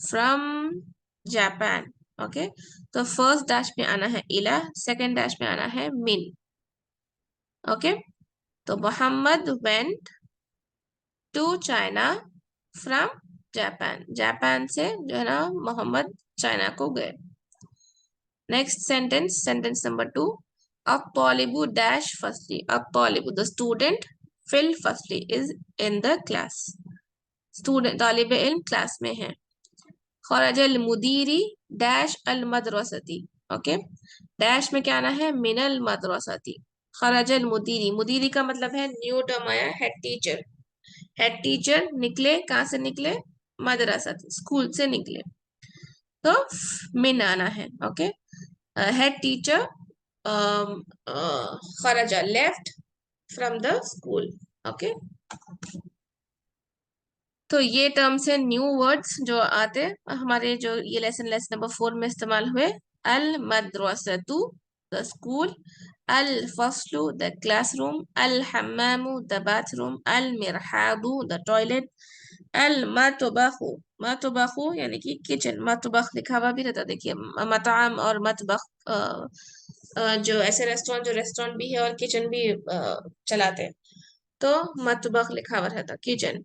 from Japan. Okay, तो फर्स्ट डैश में आना है इला, सेकंड डैश में आना है मिन. ओके, तो Mohammad went to China from Japan, Japan से जो है ना मोहम्मद चाइना को गए। नेक्स्ट सेंटेंस, सेंटेंस नंबर 2, अत्तालिबु डैश फसली, अत्तालिबु द स्टूडेंट, फिल फसली is in the class, student तालिब इल्म क्लास में है। खरजल मुदीरी डैश अल मदरसती, ओके, डैश में क्या आना है, मिनल मदरसती। खरजल मुदीरी, मुदीरी का मतलब है न्यू टर्म आया, हेड टीचर, हेड टीचर निकले, कहाँ से निकले, मदरसा स्कूल से निकले, तो मिन आना है, ओके। हेड टीचर खरजा left from the school, okay. तो ये टर्म्स है न्यू वर्ड्स जो आते हमारे जो ये लेसन नंबर 4 में इस्तेमाल हुए। अल मदरसतु द स्कूल, अल फस्लु द क्लासरूम, अल हम्मामु द बाथरूम, अल मिरहादु द टॉयलेट, अल मतबखु, मतबखु यानी कि किचन, मतबख लिखा हुआ भी रहता, देखिए मताम और मतबख जो ऐसे रेस्टोरेंट, जो रेस्टोरेंट भी है और किचन भी चलाते हैं, तो मतबख लिखा हुआ रहता, kitchen.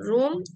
room,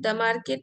the market,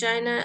China,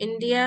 India,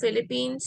Philippines,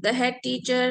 the head teacher,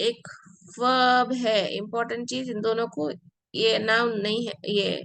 एक verb है, important चीज इन दोनों को, ये नाउन नहीं है, ये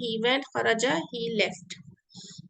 he went, खरजा he left,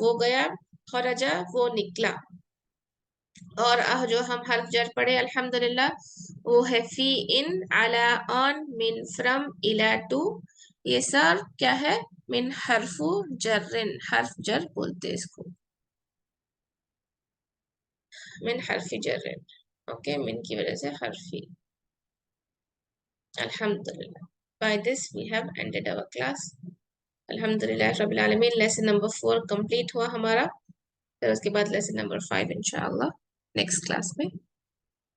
वो गया, खरजा वो निकला। और जो हम हर्फ जर पढ़े अल्हम्दुलिल्लाह, वो है फी, इन, अला, ऑन, मिन, फ्रॉम, इला, टू, ये सब क्या है, मिन हर्फु जर्रिन, हर्फ जर बोलते हैं इसको, मिन हर्फी जर्रिन, ओके, मिन की वजह से हर्फी। अल्हम्दुलिल्लाह, by this we have ended our class. अल्हम्दुलिल्लाह रब्बिल आलमीन, लेसन नंबर 4 कंप्लीट हुआ हमारा। फिर उसके बाद लेसन नंबर 5 इंशाअल्लाह नेक्स्ट क्लास में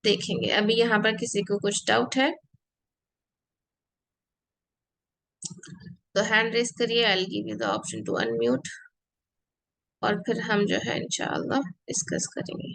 देखेंगे। अभी यहाँ पर किसी को कुछ डाउट है तो हैंड रेस करिए, I will give you the option to unmute, और फिर हम जो है इंशाअल्लाह डिस्कस करेंगे।